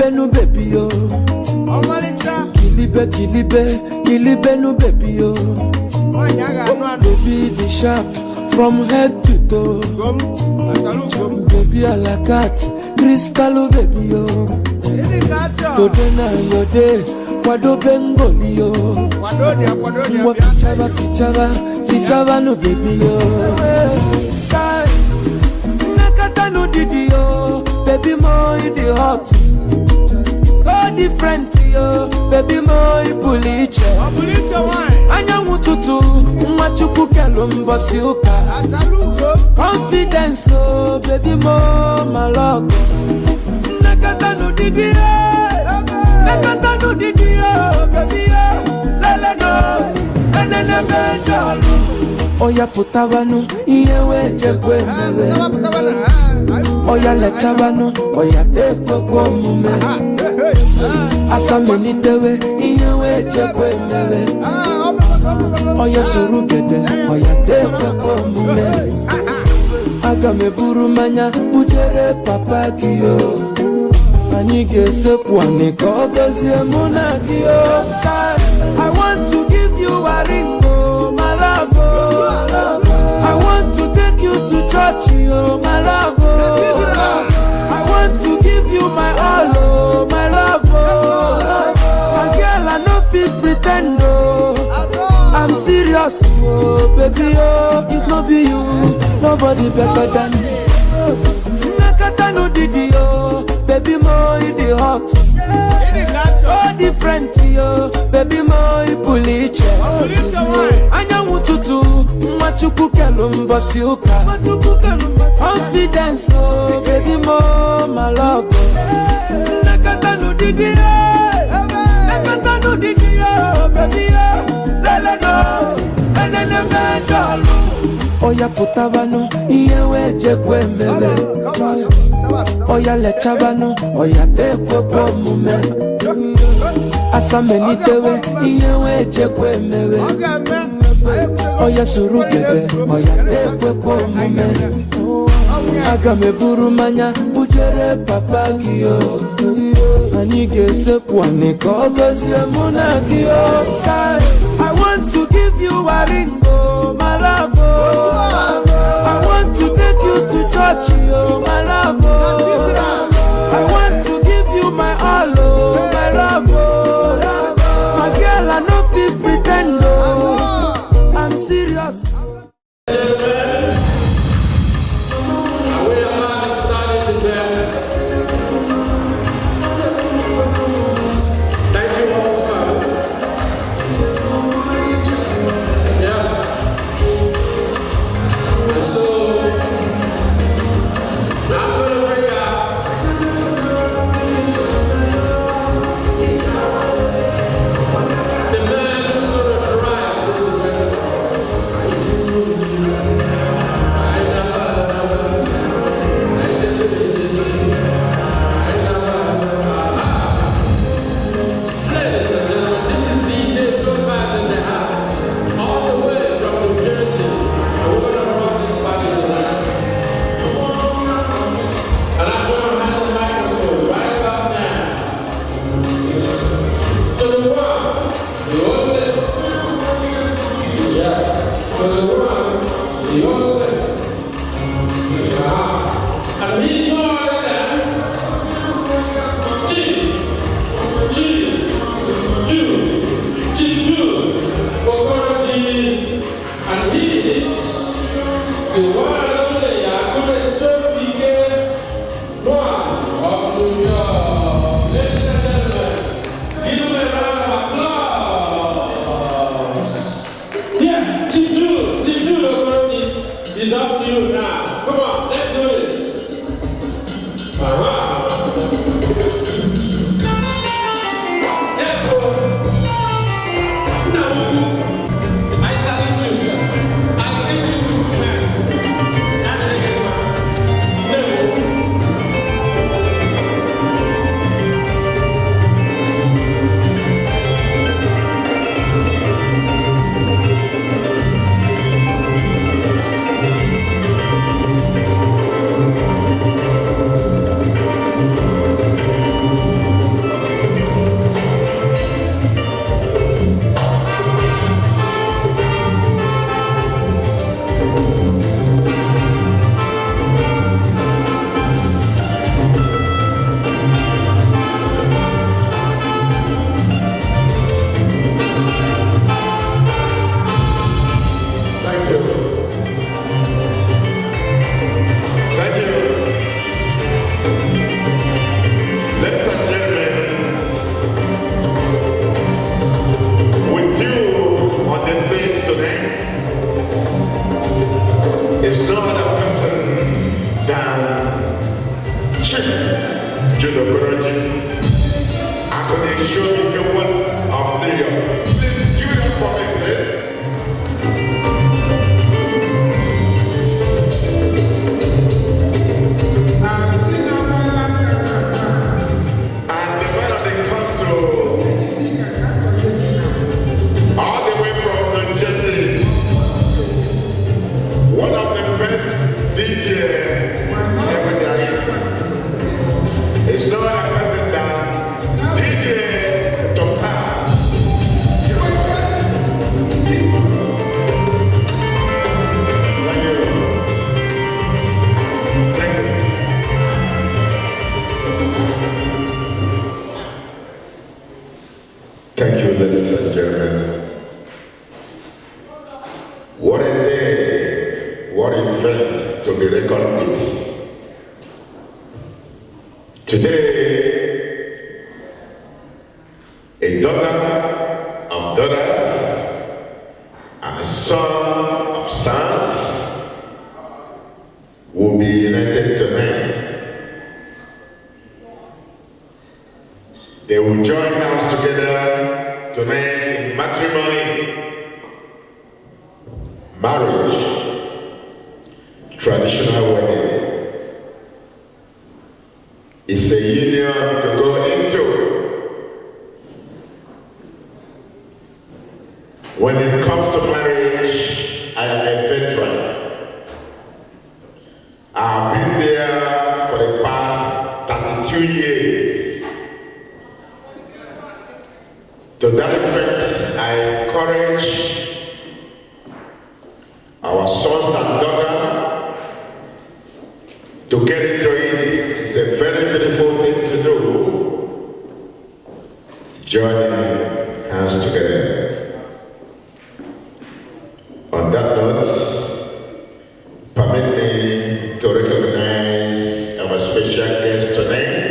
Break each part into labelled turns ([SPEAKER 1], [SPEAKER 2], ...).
[SPEAKER 1] Kilibe no baby yo. Kilibe no baby yo. Baby the sharp from head to toe. Baby a la cat, crystal baby yo. Today na your day, kwado bengoli yo. Mwa fichaba no baby yo. Nakata no didi yo, baby mo in the hot. So different yo, baby mo in puliche. Anya mututu, mwachuku kelumba siuka. Confidence oh, baby mo maloko. Nakata no didi yo, nakata no didi yo, baby yo. Lele no, lele bejalo. Oya putabano, iyewe jekwe mewe. Oya lechabano, oya teko kwa mume. Asa menitewe, iyewe jekwe mewe. Oya surugede, oya teko kwa mume. Aga meburu manya, ujere papa kiyo. Anige sepwani kogozi emuna kiyo. I want to give you a ring, oh, my love, oh. I want to take you to church, oh, my love, oh. I want to give you my all, oh, my love, oh. And girl, I no fit pretend, oh. I'm serious, oh, baby, oh. If not be you, nobody better than me. Nakata no didi, oh. Baby, mo in the hot. So different, yo. Baby, mo in puliche. Anya mututu, mwachuku kelumba siuka. Confidence, oh, baby, mo malago. Nakata no didi, nakata no didi, baby, lele no, lele bejalo. Oya putabano, iyewe jekwe mele. Oya lechabano, oya teko kwa mume. Asa menitewe, iyewe jekwe mewe. Oya surugede, oya teko kwa mume. Aga meburu manya, ujere papa kiyo. Anige sepwani kogozi emuna kiyo. I want to give you a ring, oh, my love, oh. I want to take you to church, oh, my love, oh. I want to give you my all, oh, my love, oh. My girl, I no fit pretend, oh. I'm serious.
[SPEAKER 2] Thank you, ladies and gentlemen. What a day, what an event to be reckoned with. Today, a daughter of daughters and a son of sons will be united tonight. They will join hands together tonight in matrimony, marriage, traditional wedding. It's a union to go into. When it comes to marriage, I am a veteran. I've been there for the past 32 years. To that effect, I encourage our sons and daughters to get into it. It's a very beautiful thing to do. Joining hands together. On that note, permit me to recognize our special guest tonight,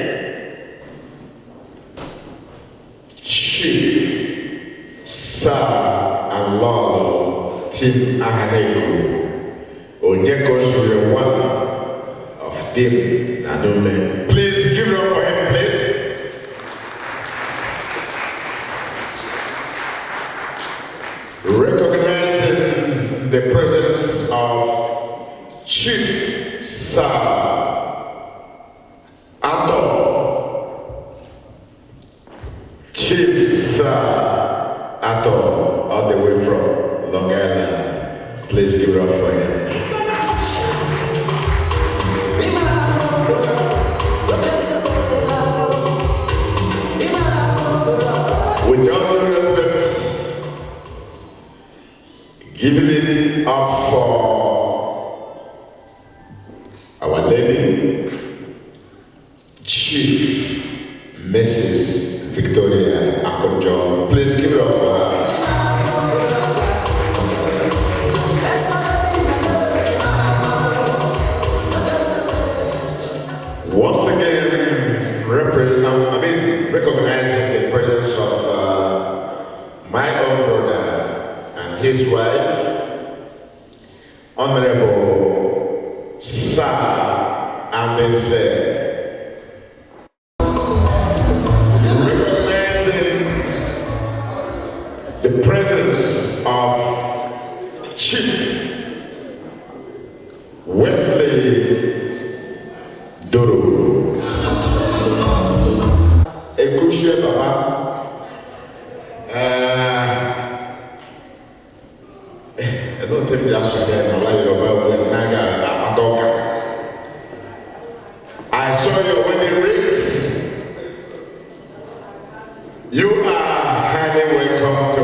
[SPEAKER 2] Chief Sir and Lord Tim Ahaneku, Onyeko Shure one of Tim Nanome. Please give it up for him, please. Recognizing the presence of Chief Sir Ato, Chief Sir Ato, all the way from Long Island. Please give it up for him. With all due respect, giving it up for our lady, Chief Mrs. Victoria Akojo. Please give it up for her. Once again, recognizing the presence of my own brother and his wife, Honorable Sir Amense. Recognizing the presence of Chief Wesley Doro. Ekushie Baba. I don't think that's again. I saw your wedding ring. You are highly welcome to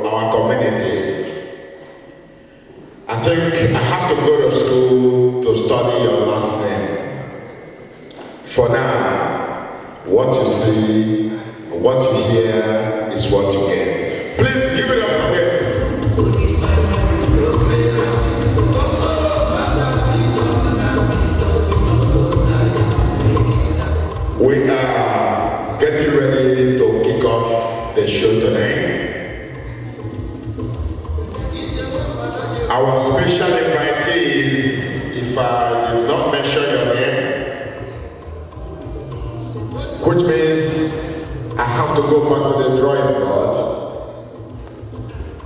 [SPEAKER 2] our community. I think I have to go to school to study your last name. For now, what you see, what you hear is what you get. Please give it up for him. We are getting ready to kick off the show tonight. Our special invitees, if I did not mention your name, which means I have to go back to the drawing board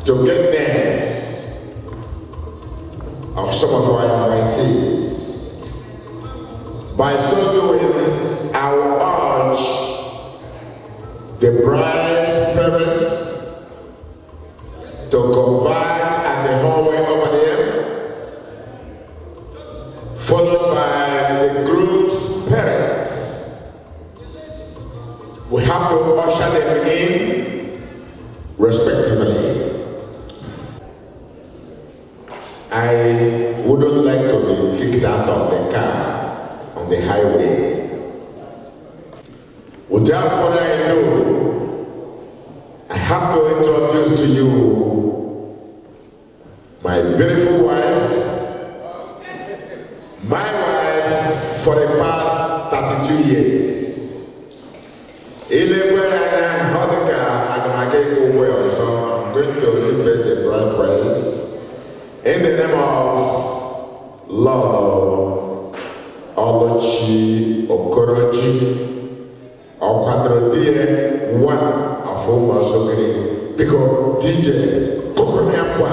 [SPEAKER 2] to get names of some of our invitees. By so doing, I will urge the bride's parents to converge at the hallway over there, followed by the groom's parents. We have to usher them in respectively. I wouldn't like to be kicked out of the car on the highway. Without further ado, I have to introduce to you my beautiful wife, my wife for the past 32 years. I'm going to repeat the bride price in the name of love, Olochi Okorochi, Okwadrodie, one of whom was okay, because DJ Kokomiapwa.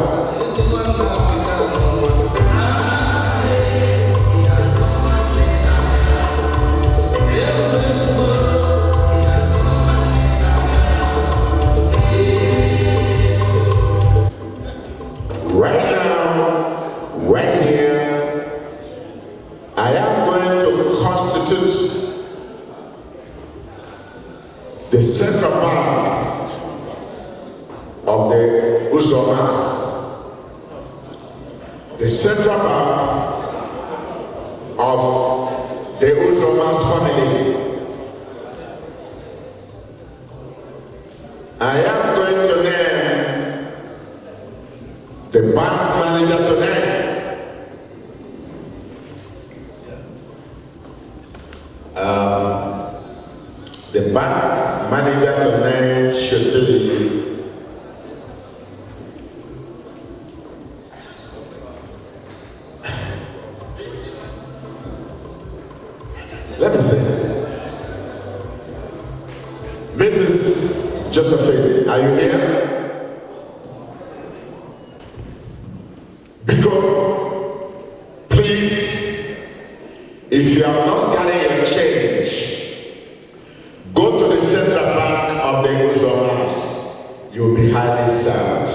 [SPEAKER 2] Right now, right here, I am going to constitute the central bank of the Uzomas, the central bank of the Uzomas family. I am going to name the bank manager tonight. The bank manager tonight should be let me see, Mrs. Josephine, are you here? Please, if you have not gotten your change, go to the central bank of the Uzomas. You'll be highly served.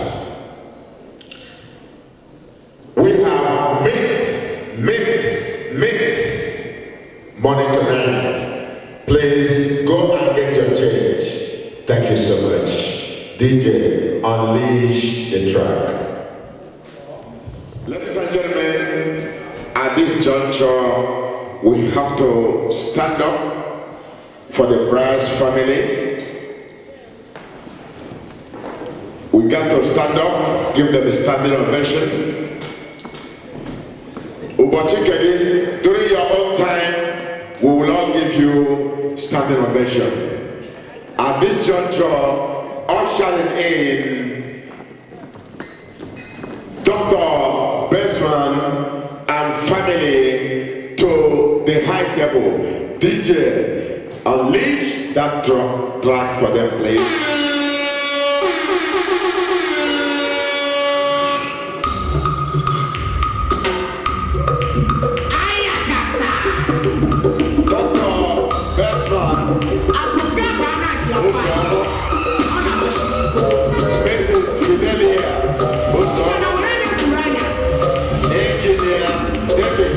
[SPEAKER 2] We have mint money tonight. Please go and get your change. Thank you so much. DJ, unleash the track. Ladies and gentlemen, at this juncture, we have to stand up for the bride's family. We got to stand up, give them a standing ovation. Ubachikegi, during your own time, we will all give you standing ovation. At this juncture, ushering in Dr. Besman and family to the high table. DJ, unleash that drag for them, please. Dr. Besman, Mrs. Fidelia, Engineer David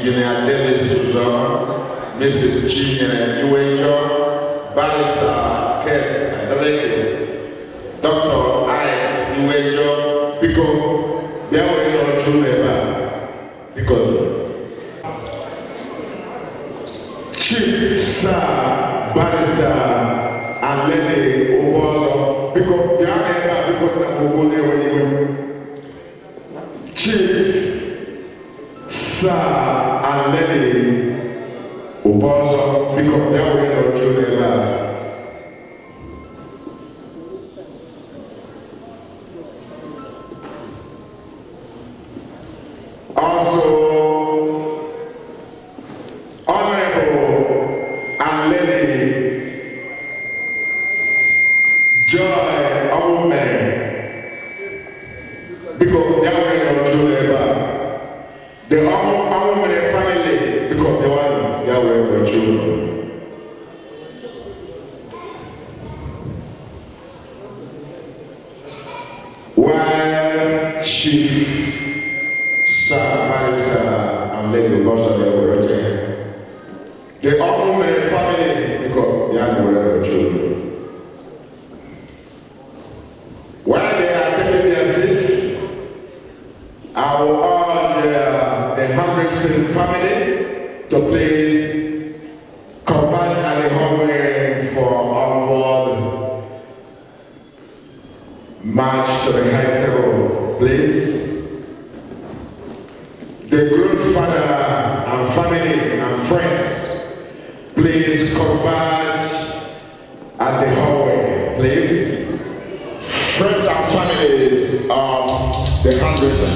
[SPEAKER 2] Engineer David Suzo, Mrs. Chinyere Iwejo, Barrister Kate Adeleke, Dr. Ike Iwejo, because they are already on true labor. Because Chief Sir Barrister and Lady Obozo, because they are never because they are Chief Sir and Lady Obozo, because they are already on true labor. Also, Honorable and Lady Joy Abume, because they are already on true labor. The Abume family, because they are already on true. While Chief Sir Barrister and Lady Obozo were retired, the Abume family, because they are already on true. While they are taking their seats, I will urge the Hendrickson family to please converge at the hallway for onward march to the high table, please. The grandfather and family and friends, please converge at the hallway, please. Friends and families of the Hendrickson.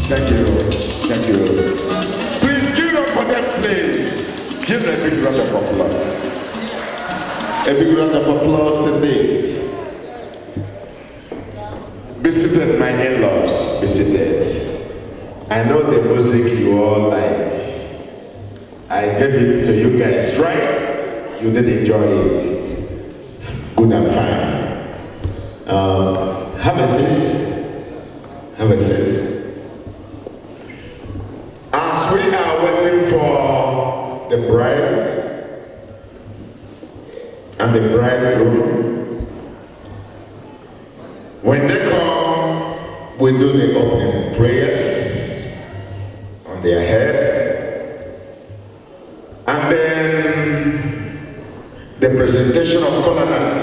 [SPEAKER 2] Thank you. Thank you. Please give it up for them, please. Give them a big round of applause. A big round of applause indeed. Be seated, my in-laws. Be seated. I know the music you all like. I gave it to you guys, right? You did enjoy it. Good and fine. Have a seat. Have a seat. As we are waiting for the bride and the bridegroom, when they come, we do the opening prayers on their head, and then the presentation of covenant,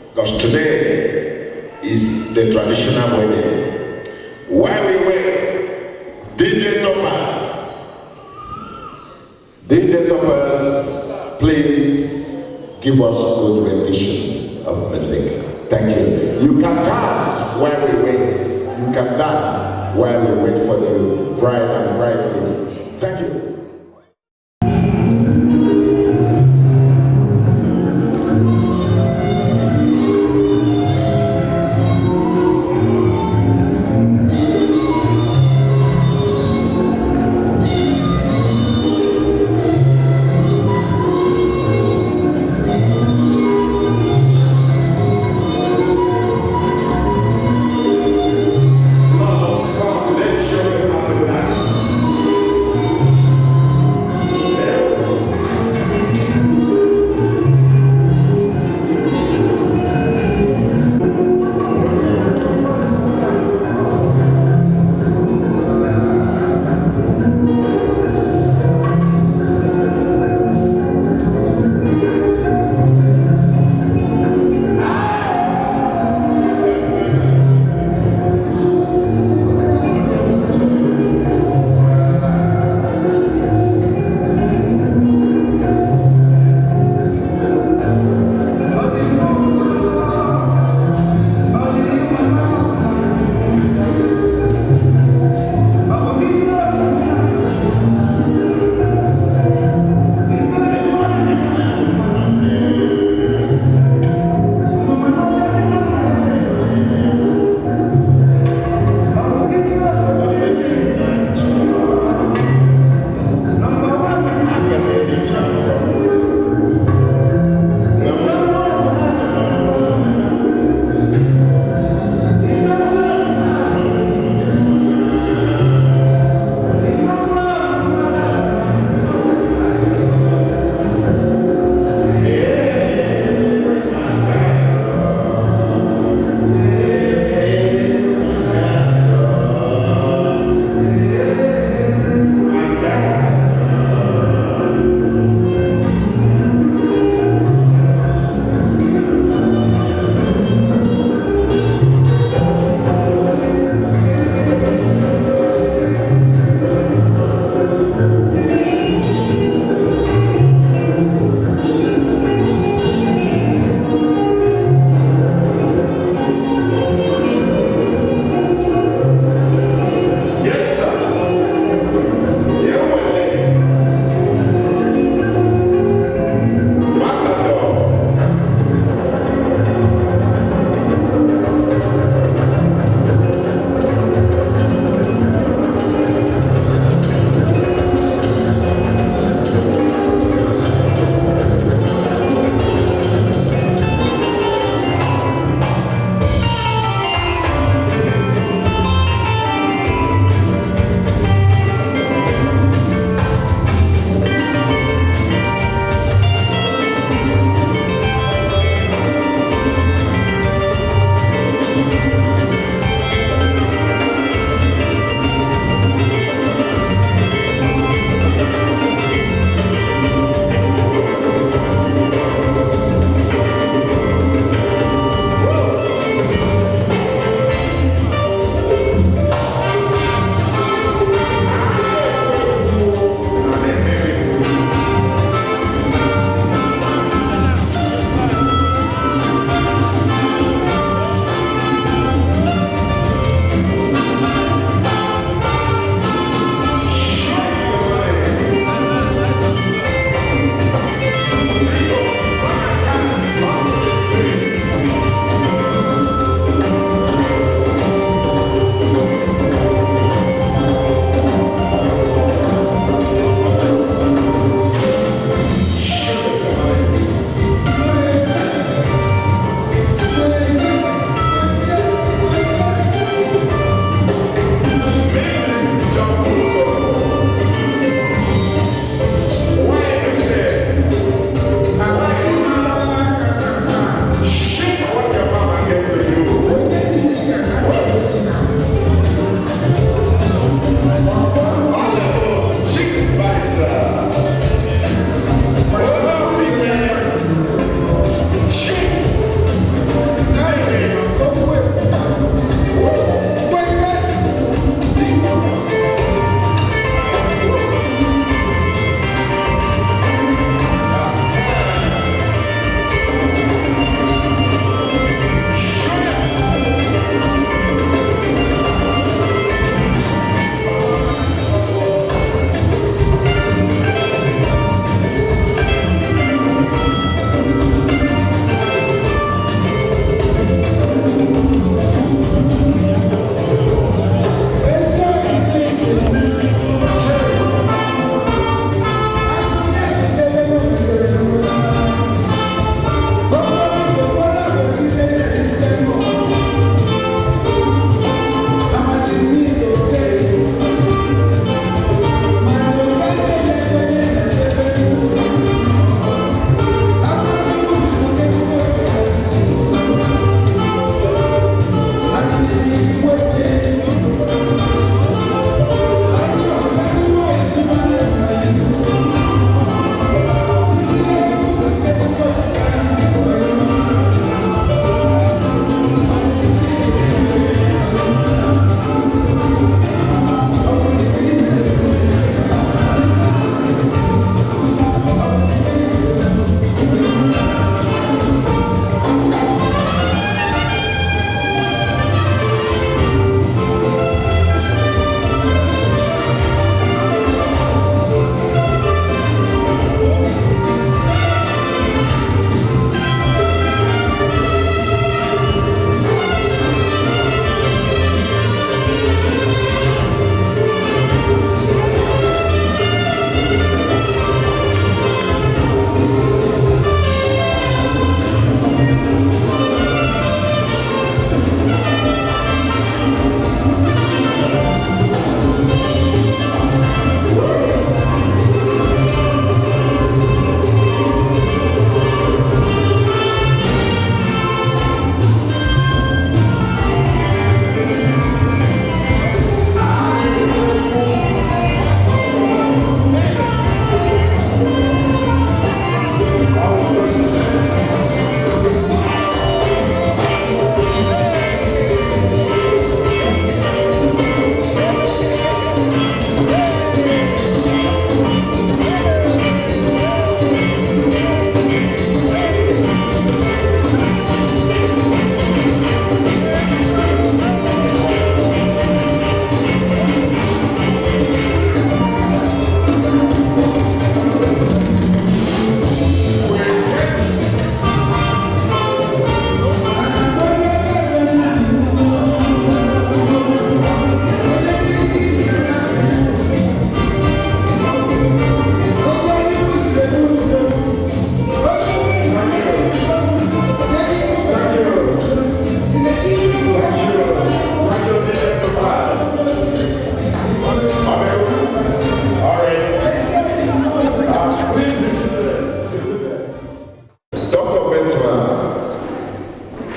[SPEAKER 2] because today is the traditional wedding. While we wait, DJ Toppers, please give us a good rendition of music. Thank you. You can dance while we wait. You can dance while we wait for the bride and bridegroom. Thank you.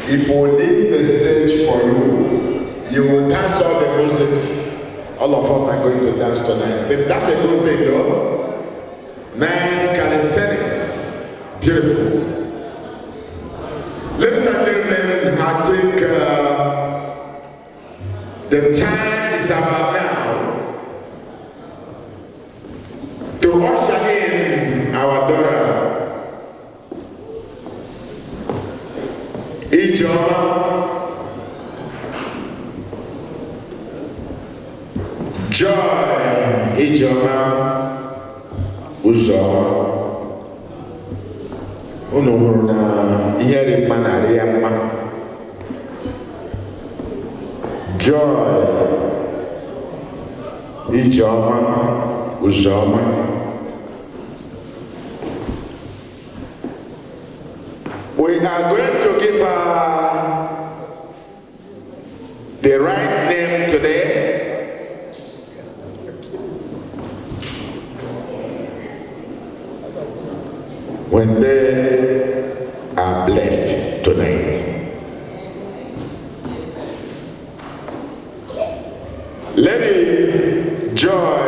[SPEAKER 2] If we leave the stage for you, you will dance all the music. All of us are going to dance tonight. But that's a good thing, though. Nice calisthenics. Beautiful. Ladies and gentlemen, I think the time is about now to usher in our daughter, Ijoma, Joy, Ijoma, Uzoma. Unu hụrụ na ihe dị mma narị ya mma. Joy, Ijoma, Uzoma. We are going to give her the right name today. When they are blessed tonight. Lady Joy,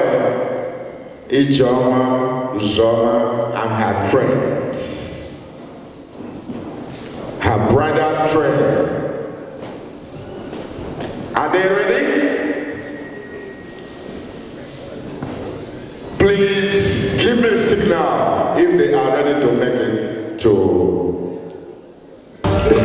[SPEAKER 2] Ijoma, Uzoma, and her friends, her brother friend. Are they ready? Please give me a signal if they are ready to make it to the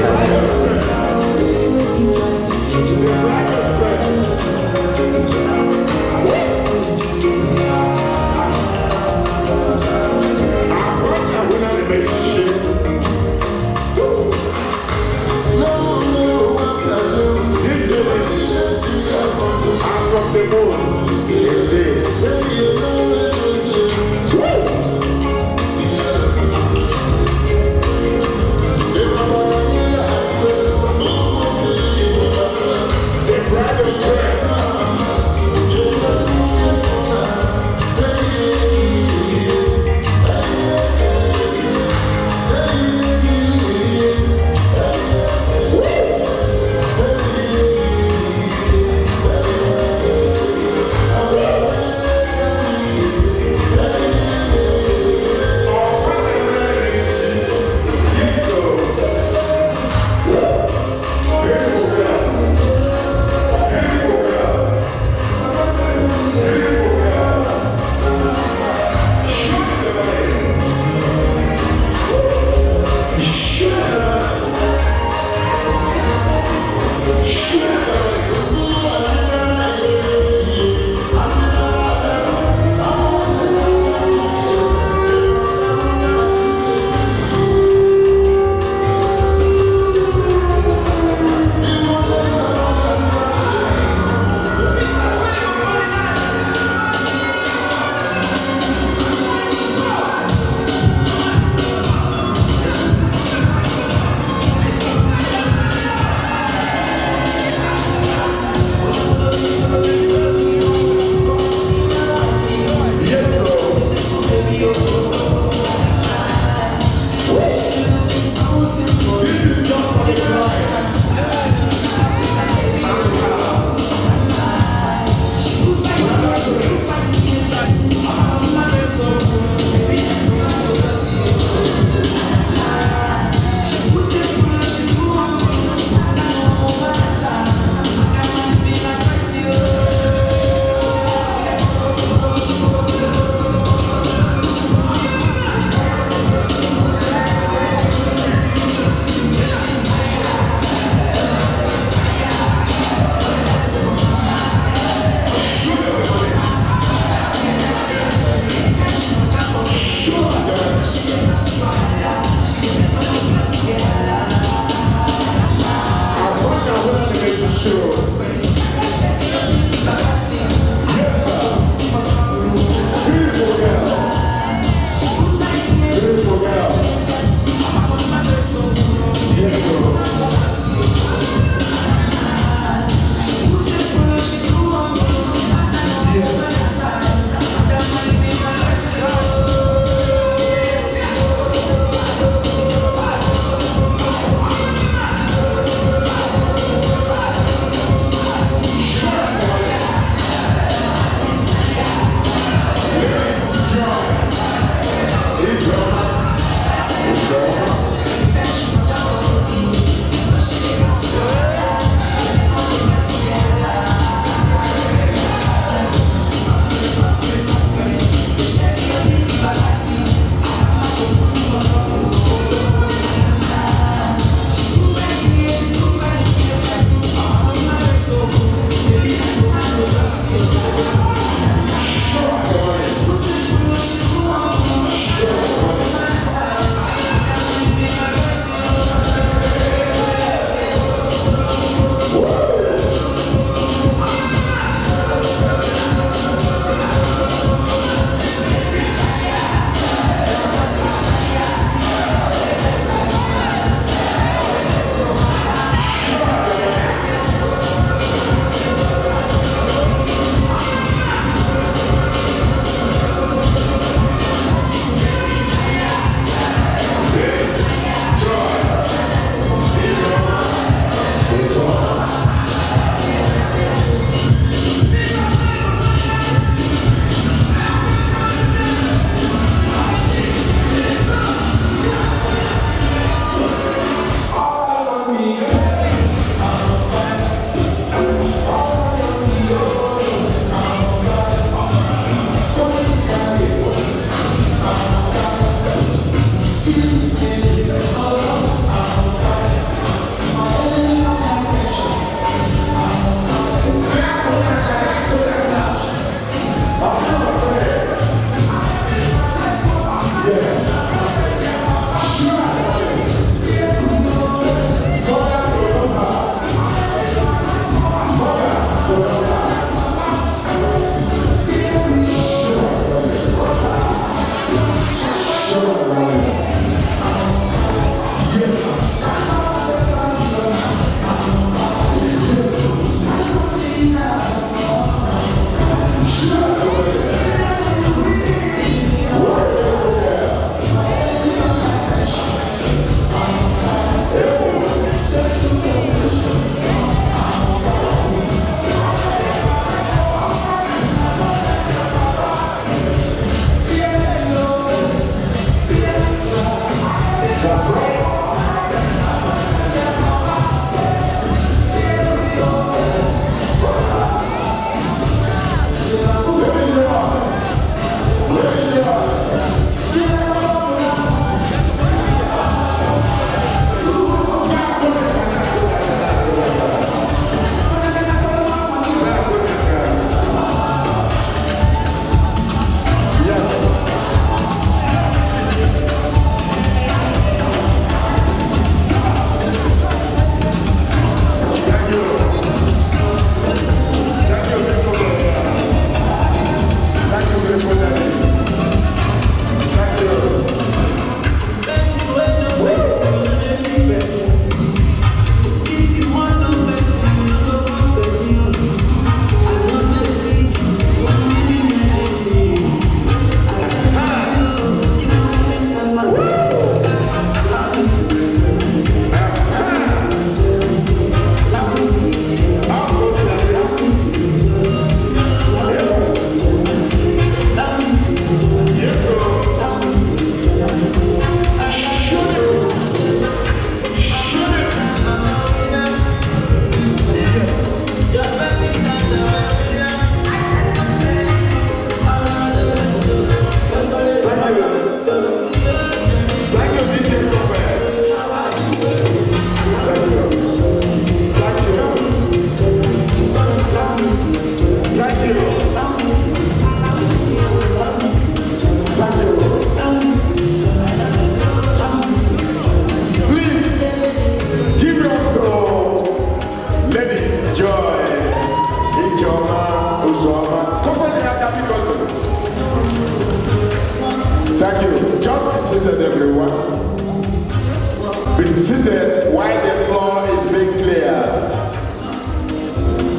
[SPEAKER 2] Listen, while the floor is being cleared.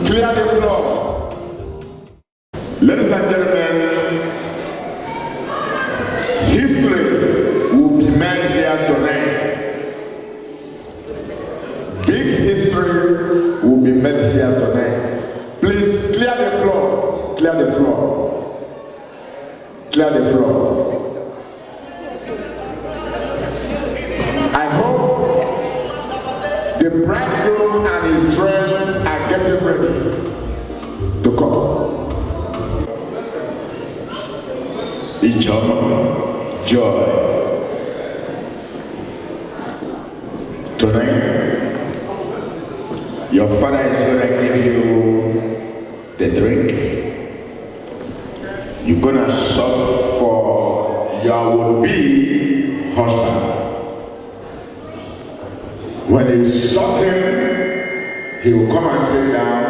[SPEAKER 2] Clear the floor. Ladies and gentlemen, history will be made here tonight. Big history will be made here tonight. Please clear the floor. Clear the floor. Clear the floor. I hope the bridegroom and his friends are getting ready to come. Reginald and Joy. Tonight, your father is going to give you the drink. You're going to sort for your would-be husband. When you sort him, he will come and sit down.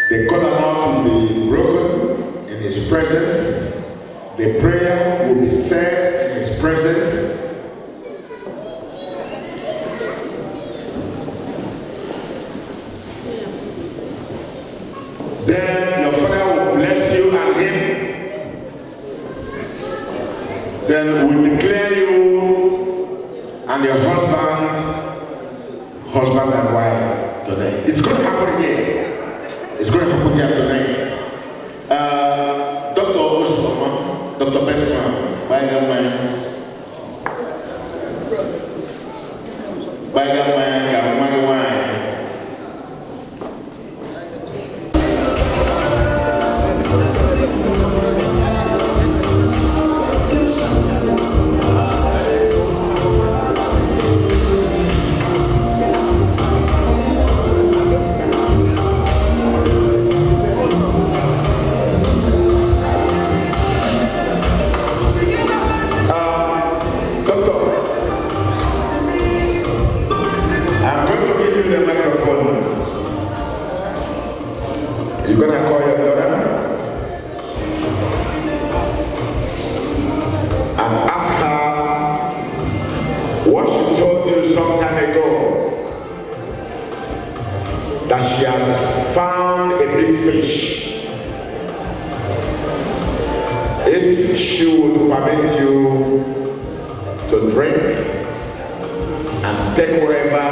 [SPEAKER 2] The covenant will be broken in his presence. The prayer will be said in his presence. Then your father will bless you and him. Then we declare you and your husband and wife today. It's going to happen here. It's going to happen here tonight. Dr. Osman, Dr. Bestman, Baigaman, Gamagawai. You're going to call your daughter and ask her what she told you some time ago, that she has found a big fish. If she would permit you to drink and take whatever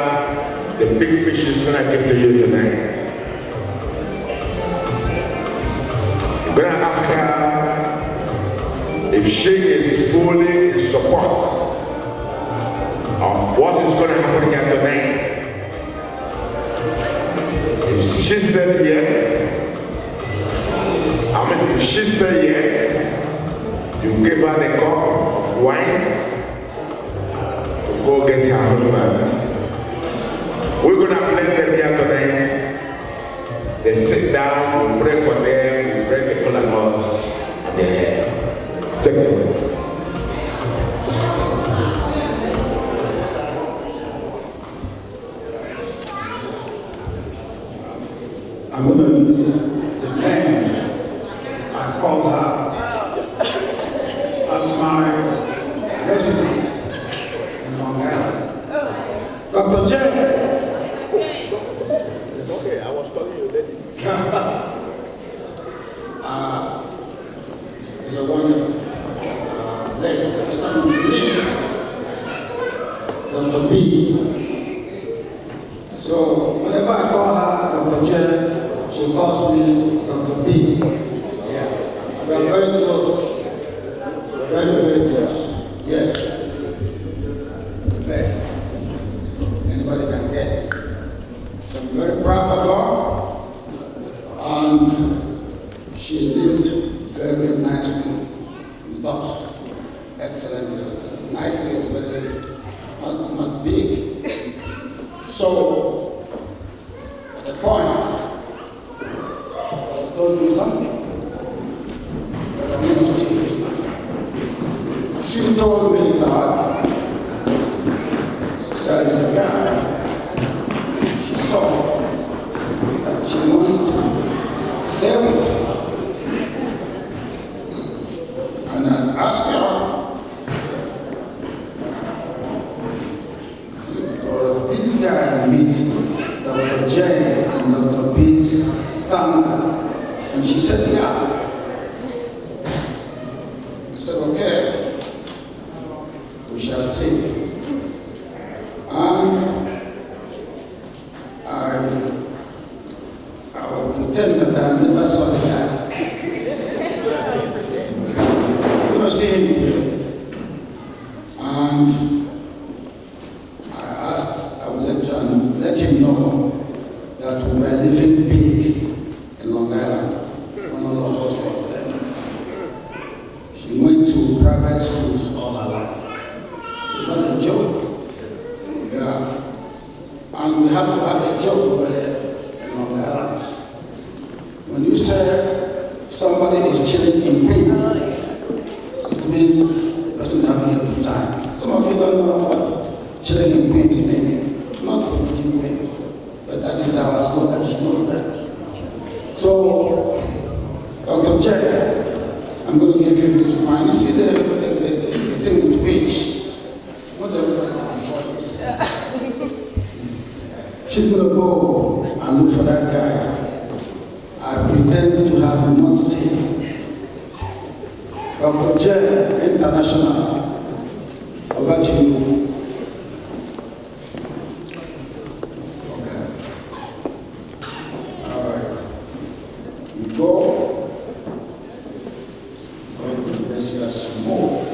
[SPEAKER 2] the big fish is going to give to you tonight. I'm going to ask her if she is fully in support of what is going to happen here tonight. If she said yes, if she said yes, you give her the cup of wine to go get her husband. We're going to bless them here tonight. They sit down, we pray for them, we pray the cola nuts, and they take them.
[SPEAKER 3] I'm going to use the name I call her at my residence in Long Island. Dr. J.
[SPEAKER 2] Okay, I was calling you lady.
[SPEAKER 3] Is a wonderful lady. It's coming to me, Dr. B. So whenever I call her Dr. J, she calls me Dr. B. Yeah. We are very close. Very, very close. Yes. The best anybody can get. So I'm very proud of her. And she lived very nicely with us. Excellent. Nicely is very, not big. So, at the point, I told you something, but I'm going to see this now. She told me that there is a guy she saw that she wants to stay with. And I asked her I meet Dr. J and Dr. B's standard. And she said, yeah. I said, okay, we shall see. And I will pretend that I never saw the guy. You know, see him today. And I was let him know that we were living big in Long Island. One of us was them. She went to private schools all her life. It's not a joke. Yeah. And we have to have a joke over there in Long Island. When you say somebody is chilling in Queens, it means the person having a good time. Some of you don't know what chilling in Queens means. Not in Queens, but that is our school and she knows that. So, Dr. J, I'm going to give you this wine. You see the thing with which? Not everybody can afford this. She's going to go and look for that guy. I pretend to have not seen. Dr. J, International, over to you. Okay. All right. You go, God will bless you as you move,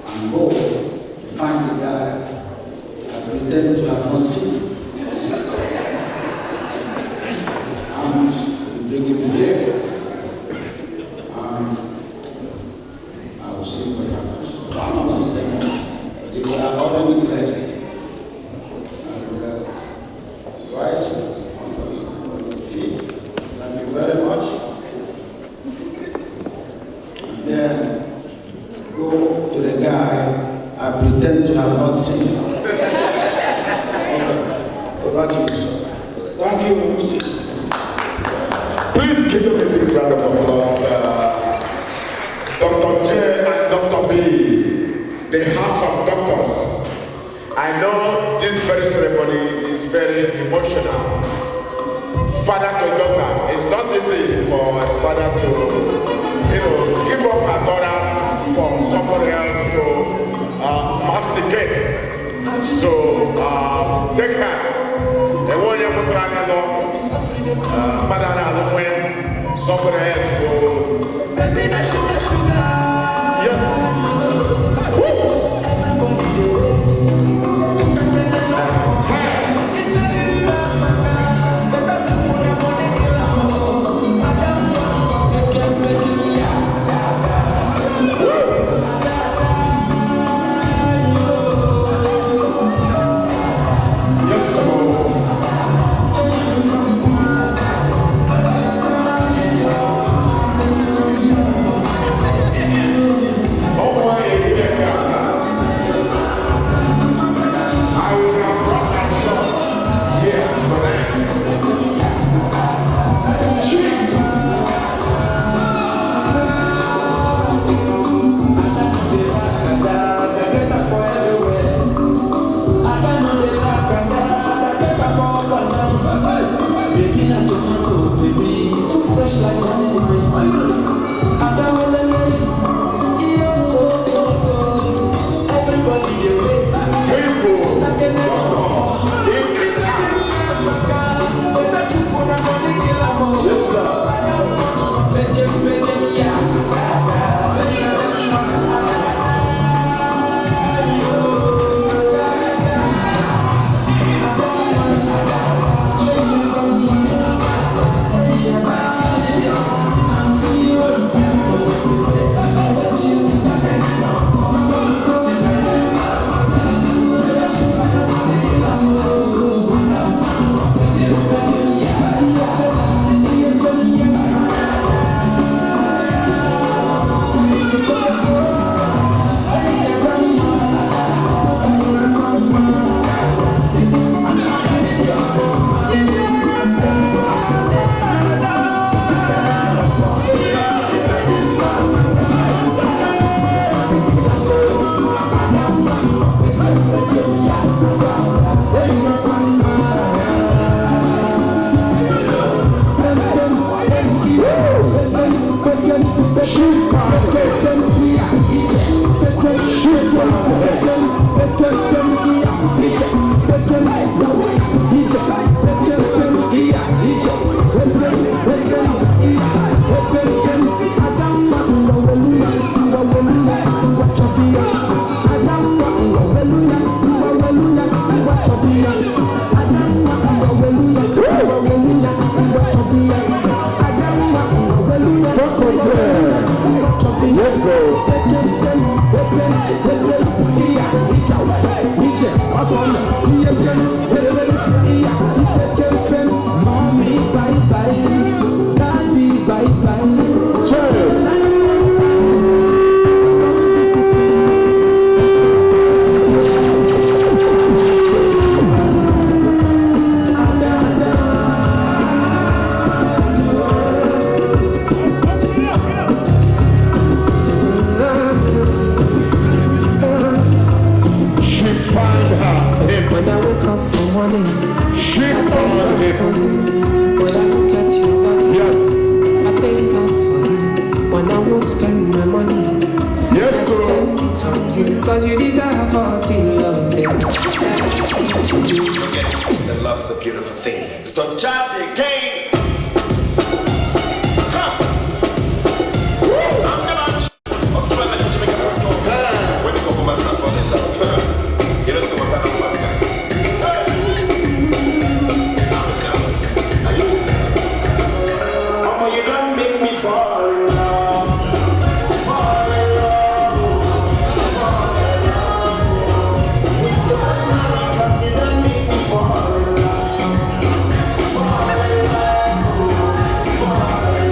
[SPEAKER 3] and go find the guy I pretend to have not seen. And bring him here, and I will see what happens. I'm not saying much, but you are already blessed. And rise on your feet. Thank you very much. And then go to the guy I pretend to have not seen. Over to you, sir. Thank you, Lucy.
[SPEAKER 2] Please give them a big round of applause. Dr. J and Dr. B, the house of doctors. I know this very ceremony is very emotional. Father to daughter, it's not easy for a father to, give up a daughter for somebody else to masticate. So, take her. The one you put around the door, Father has a when somebody else will. Yes. Woo!
[SPEAKER 4] money.
[SPEAKER 2] Shift
[SPEAKER 4] I thank God for you. When I look at your body,
[SPEAKER 2] Yes.
[SPEAKER 4] I thank God for you. When I won't spend my money,
[SPEAKER 2] Yes,
[SPEAKER 4] I
[SPEAKER 2] sir.
[SPEAKER 4] spend it on you. Cause you deserve all the love that you do.
[SPEAKER 5] Forget it, the love is a beautiful thing. So just again. When you go must not fall in love. You don't see what kind of must Mama, you don't make me fall in love. Fall in love. Fall in love. We still married, but you don't make me fall in love. Fall in love. Fall in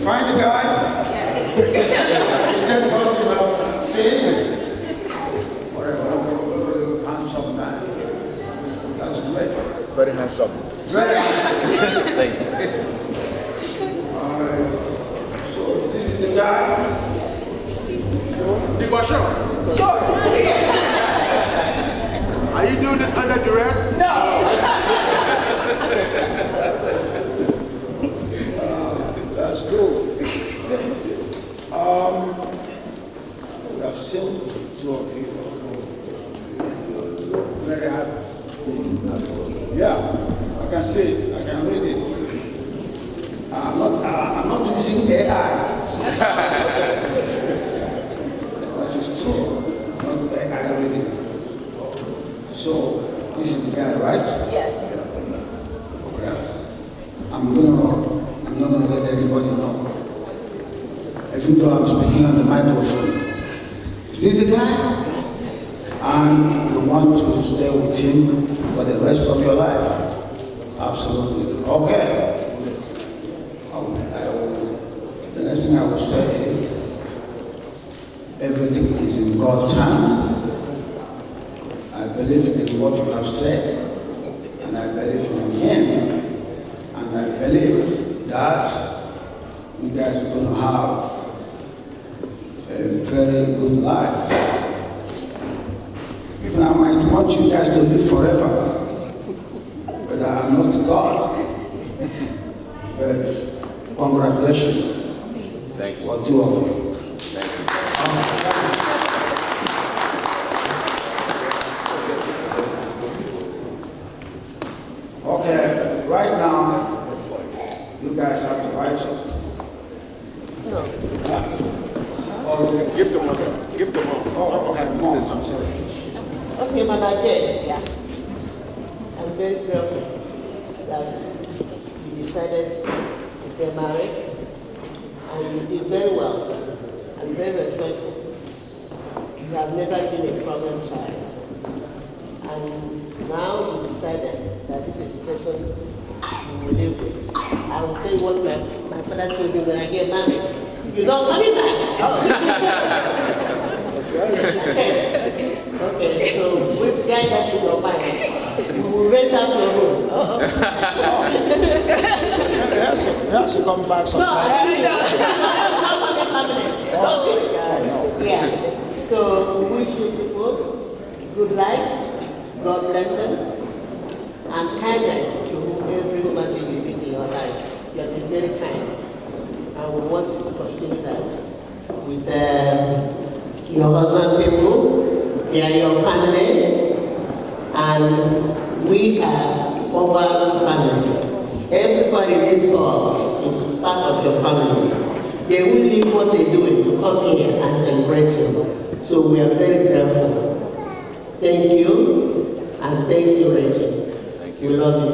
[SPEAKER 3] Find the guy. Then go to the scene. Whatever, handsome man. That's great.
[SPEAKER 2] Very handsome.
[SPEAKER 3] Very handsome.
[SPEAKER 2] Thank you.
[SPEAKER 3] So this is the guy.
[SPEAKER 6] Sure. Are you doing this under duress?
[SPEAKER 3] That's cool. We have seen two of you. You look very happy. Yeah, I can see it. I can read it. I'm not using AI. That is true. Not AI reading. So this is the guy, right?
[SPEAKER 7] Yes.
[SPEAKER 3] Okay. I'm not gonna let everybody know. Even though I'm speaking on the microphone. Is this the guy? And you want to stay with him for the rest of your life? Absolutely. Okay. The next thing I will say is, everything is in God's hands. I believe in what you have said, and I believe in Him, and I believe that you guys are going to have a very good life. Even I might want you guys to live forever, but I am not God. But congratulations.
[SPEAKER 2] Thank you.
[SPEAKER 3] For two of you.
[SPEAKER 2] Thank you.
[SPEAKER 3] Okay, right now, you guys have to rise up. Okay.
[SPEAKER 2] Give them one. Give them one.
[SPEAKER 3] Oh, okay, Mom, I'm sorry.
[SPEAKER 7] Okay, Mama Jane. Yeah. I'm very grateful that you decided to get married, and you did very well. I'm very respectful. You have never been a problem child. And now you decided that this is the person you will live with. I will tell you what my father told me when I get married. You're not coming back. I said, okay, so we'll guide that to your mind. We will rent out your room.
[SPEAKER 3] He has to come back sometime.
[SPEAKER 7] Not permanent. Okay. Yeah. So we wish you people good life, God blessing, and kindness to every human being you meet in your life. You have been very kind. And we want you to continue that with your husband people, they are your family, and we are our family. Everybody in this hall is part of your family. They will leave what they're doing to come here and celebrate you. So we are very grateful. Thank you, and thank you, Reggie.
[SPEAKER 1] Thank you.
[SPEAKER 7] We love you.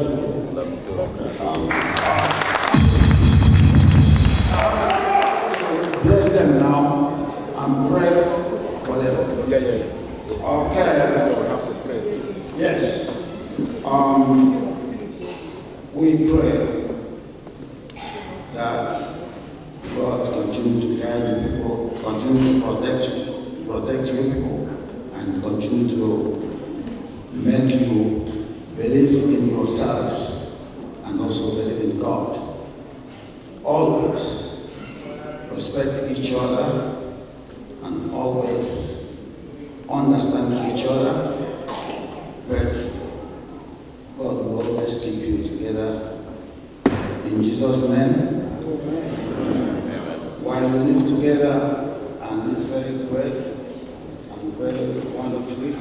[SPEAKER 1] Love you too.
[SPEAKER 3] Bless them now and pray for them. Okay. Yes. We pray that God continue to guide you people, continue to protect you people, and continue to make you believe in yourselves and also believe in God. Always respect each other and always understand each other, but God will always keep you together. In Jesus' name, while we live together and live very great and very wonderfully,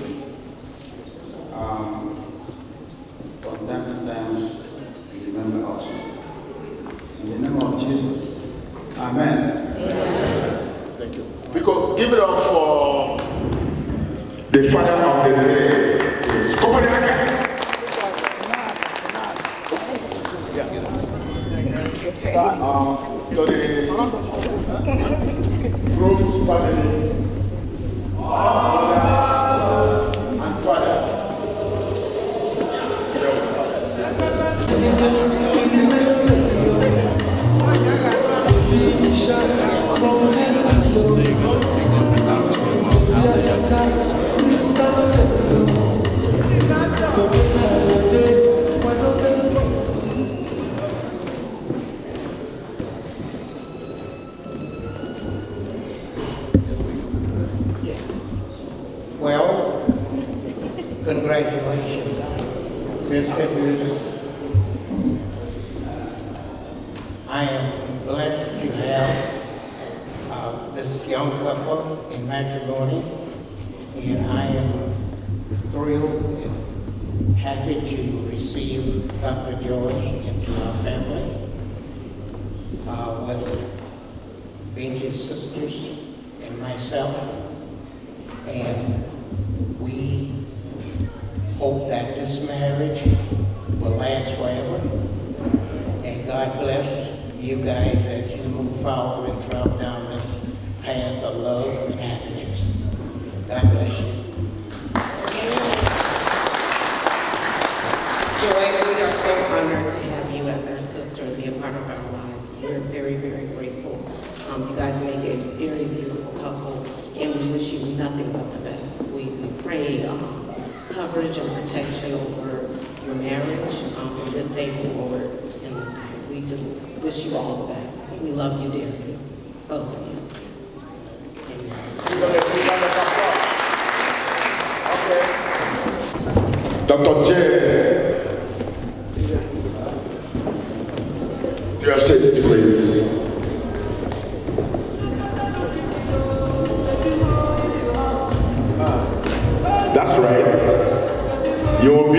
[SPEAKER 3] from time to time, you remember us. In the name of Jesus, amen.
[SPEAKER 2] Thank you. Because give it up for the father of the day. Come on, to the groom's family, mother and father.
[SPEAKER 8] Well, congratulations, Mr. Music. I am blessed to have this young couple in matrimony, and I am thrilled and happy to receive Dr. Joy into our family with Benji's sisters and myself. And we hope that this marriage will last forever. And God bless you guys as you move forward and travel down this path of love and happiness. God bless you.
[SPEAKER 9] Joy, we are so honored to have you as our sister and be a part of our lives. We're very, very grateful. You guys make a very beautiful couple, and we wish you nothing but the best. We pray coverage and protection over your marriage from this day forward, and we just wish you all the best. We love you dearly, both of you. Amen.
[SPEAKER 2] Dr. J. To your seats, please. That's right. You will be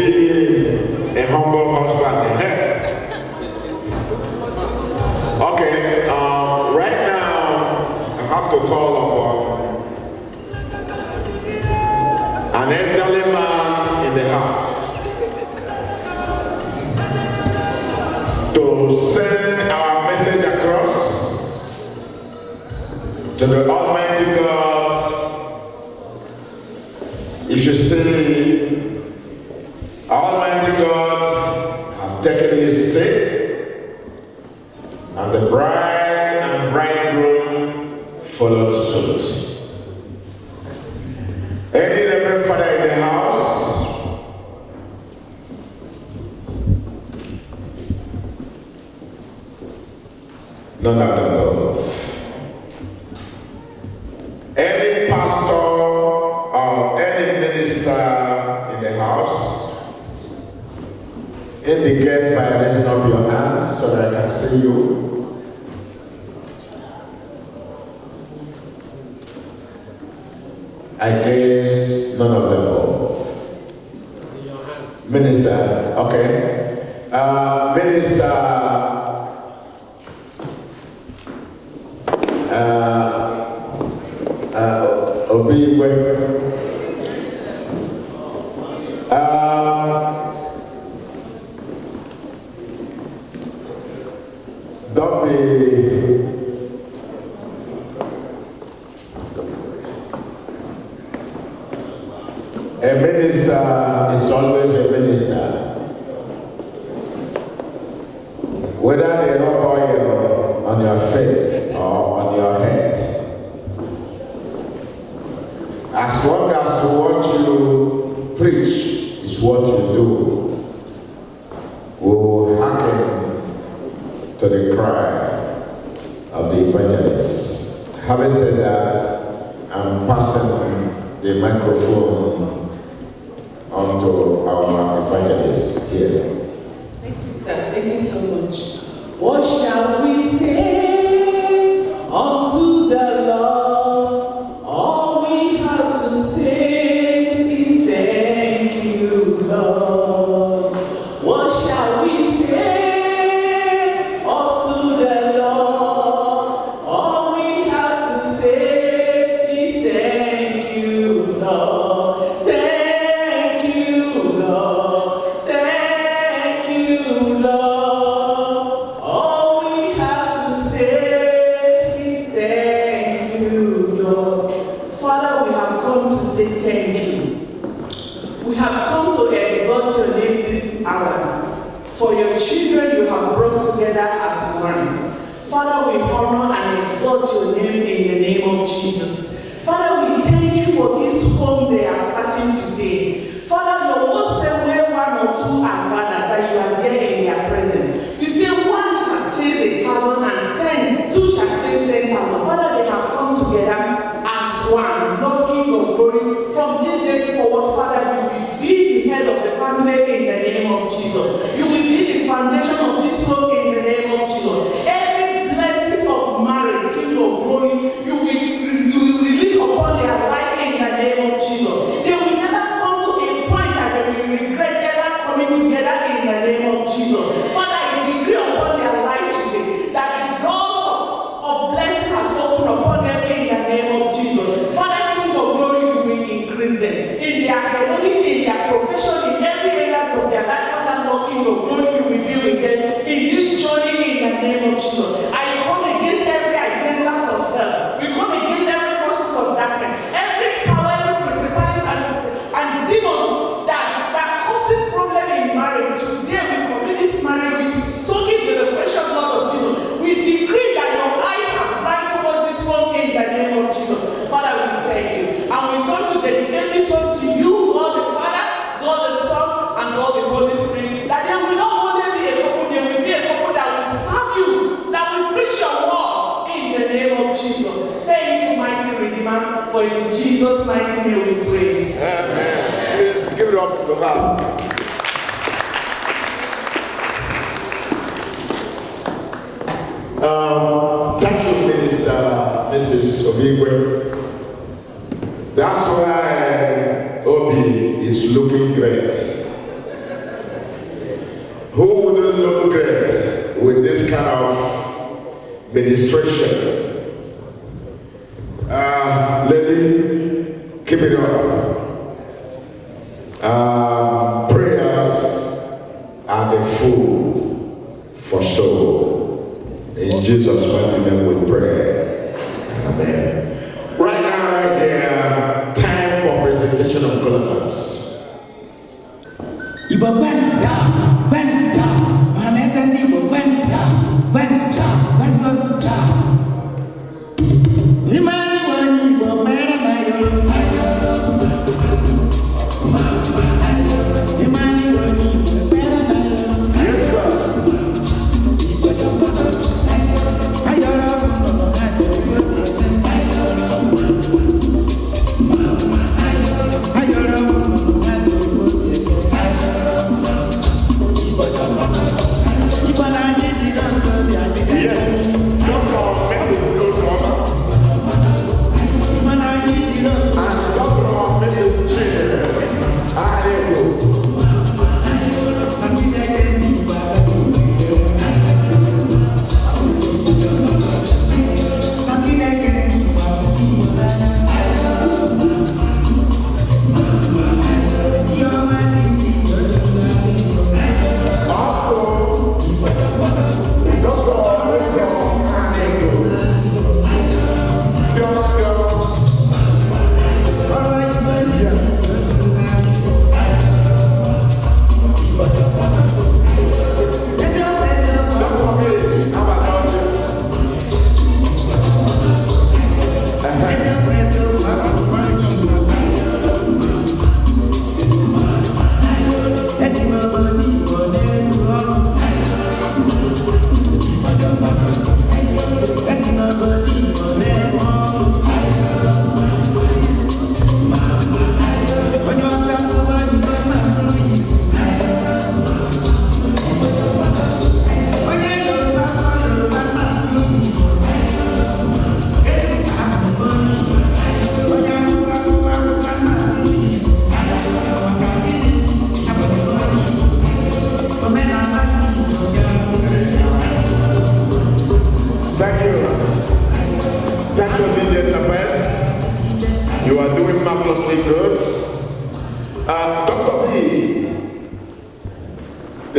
[SPEAKER 2] a humble husband. Okay, right now, I have to call upon an elderly man in the house to send our message across to the Almighty God. If you see, Almighty God have taken his seat, and the bride and bridegroom followed suit. Any reverend father in the house? None of them know. Any pastor or any minister in the house? Indicate by raising up your hand so that I can see you. I guess none of them know. Minister, okay. Minister, Obigwe. A minister is always a minister. Whether they rub oil on your face or on your head, as long as what you preach is what you do, we will hearken to the cry of the evangelist. Having said that, I'm passing the microphone on to our evangelist here.
[SPEAKER 10] Thank you, sir. Thank you so much. What shall we say unto the Lord? All we have to say is thank you, Lord. What shall we say unto the Lord? All we have to say is thank you, Lord. Thank you, Lord. Thank you, Lord. All we have to say is thank you, Lord. Father, we have come to say thank you. We have come to exalt your name this hour. For your children you have brought together as one. Father, we honor and exalt your name in the name of Jesus. Father, we thank you for this home they are starting today. Father, your word said where one or two are gathered, that you are there in their presence. You say one shall chase 1,000 and 10, two shall chase 10,000. Father, they have come together as one, Lord King of glory. From this day forward, Father, you will be the head of the family in the name of Jesus. You will be the foundation of this home in the name of Jesus. Every blessing of marriage, King of glory, you will release upon their life in the name of Jesus. They will never come to a point that they will regret ever coming together in the name of Jesus. Father, I decree upon their life today that the doors of blessing has opened upon them in the name of Jesus. Father, King of glory, you will increase them in their academics, in their profession, in every area of their life. Father, Lord, King of glory, you will be with them in this journey in the name of Jesus. I come against every agenda of hell. We come against every forces of darkness, every power, every principality and demons that causes problem in marriage. Today we commit this marriage, we soak it with the precious blood of Jesus. We decree that your eyes are bright towards this one in the name of Jesus. Father, we thank you. And we come to dedicate this one to you, God the Father, God the Son, and God the Holy Spirit. That they will not only be a couple, they will be a couple that will serve you, that will preach your word in the name of Jesus. Thank you, mighty Redeemer, for in Jesus' mighty name we pray.
[SPEAKER 2] Amen. Please give it up to her. Thank you, Minister Mrs. Obigwe. That's why Obi is looking great. Who wouldn't look great with this kind of ministration? Lady, keep it up. Prayers are the food for soul. In Jesus' mighty name we pray. Amen. Right now, right here, time for presentation of governments.
[SPEAKER 5] But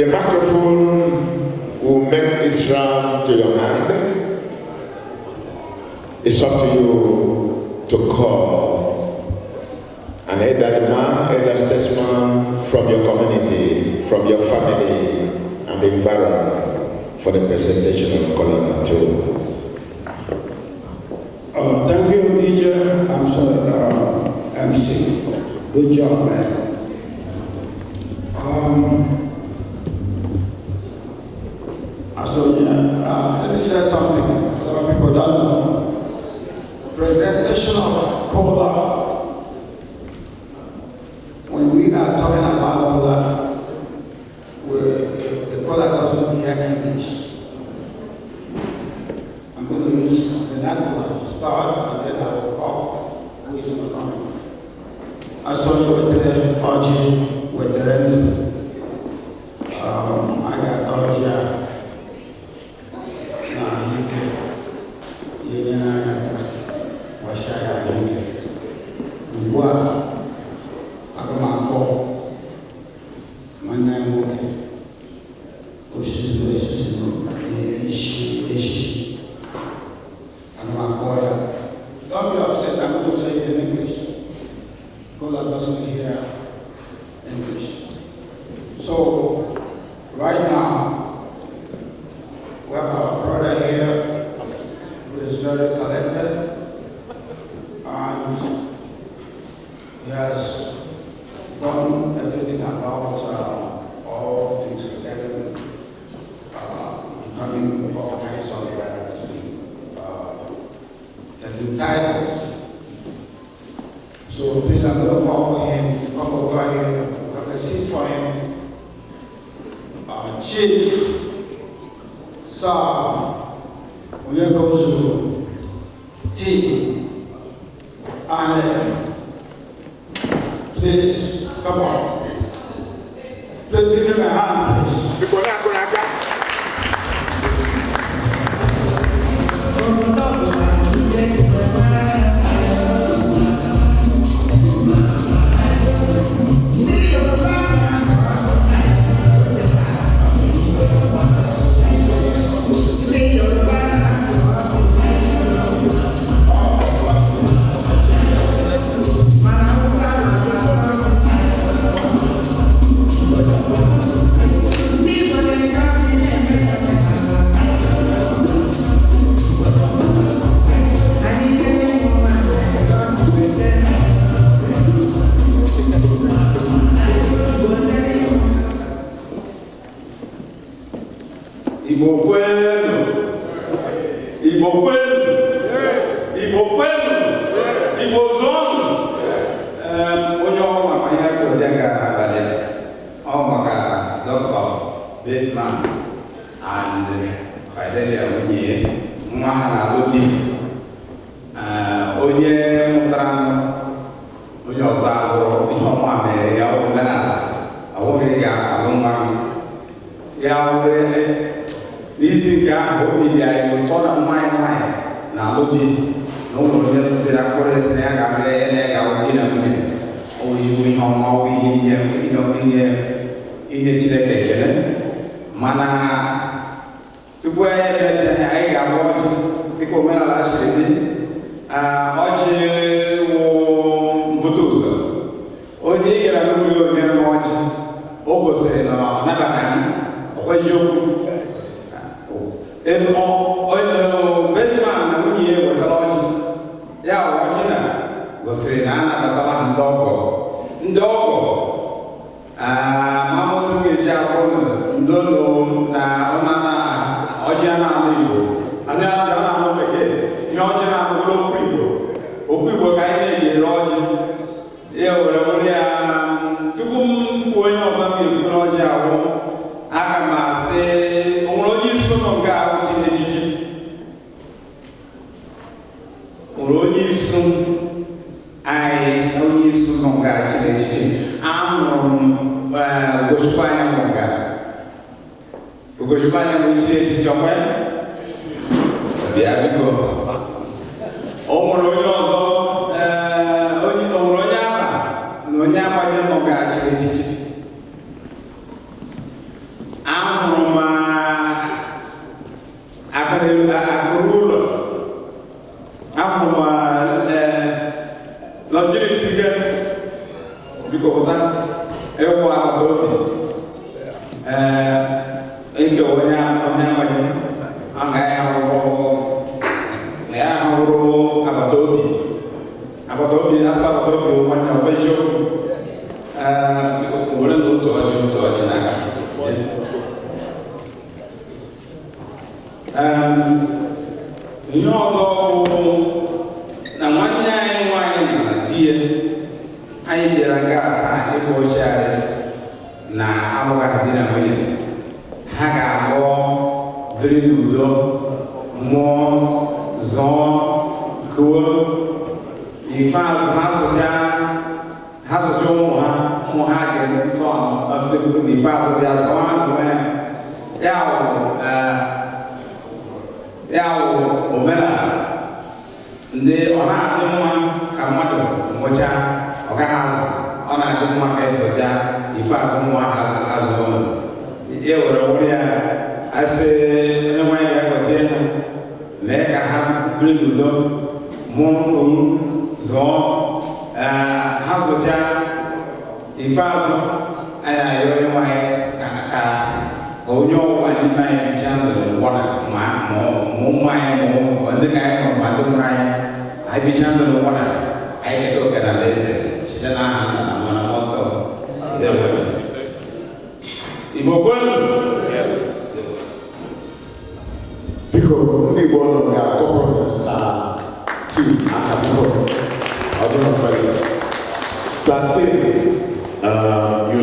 [SPEAKER 2] The microphone will make its round to your hand. It's up to you to call an elderly man, elder statesman from your community, from your family, and the environment for the presentation of Colonel 2.
[SPEAKER 3] Thank you, DJ. I'm sorry, MC. Good job, man. Let me say something. A lot of people don't know. Presentation of cola. When we are talking about cola, the cola doesn't hear English. I'm going to use vernacular to start, and then I will call who is going to come. I saw you with the Oji, with the Reginald. I got Oji. Don't be upset, I'm going to say it in English. Kola doesn't hear English. So, right now, we have our brother here who is very talented, and he has done everything about all things together, becoming all kinds of titles. So please, I'm going to call him, come over here, have a seat for him. Chief Sir Onyegozu T. And please, come on. Please give him a hand, please.
[SPEAKER 1] because that everyone about if when I'm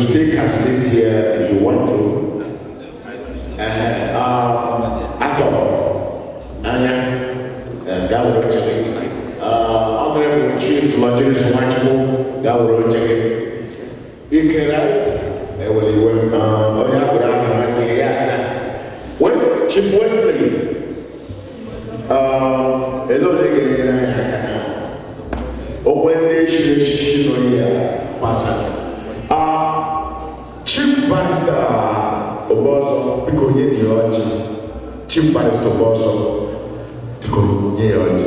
[SPEAKER 2] you still can sit here if you want to. Honorable Chief Lodges Wachimo, that will roll again. You can write, well, you went on your ground and when Chief Wesley, hello, when they should Chief Barrister Oboso, because you're Chief Barrister Oboso, because you're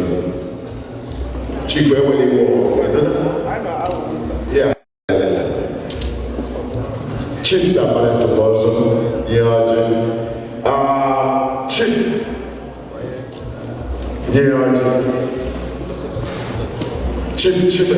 [SPEAKER 2] Chief yeah. Chief Barrister Oboso, Chief, Chief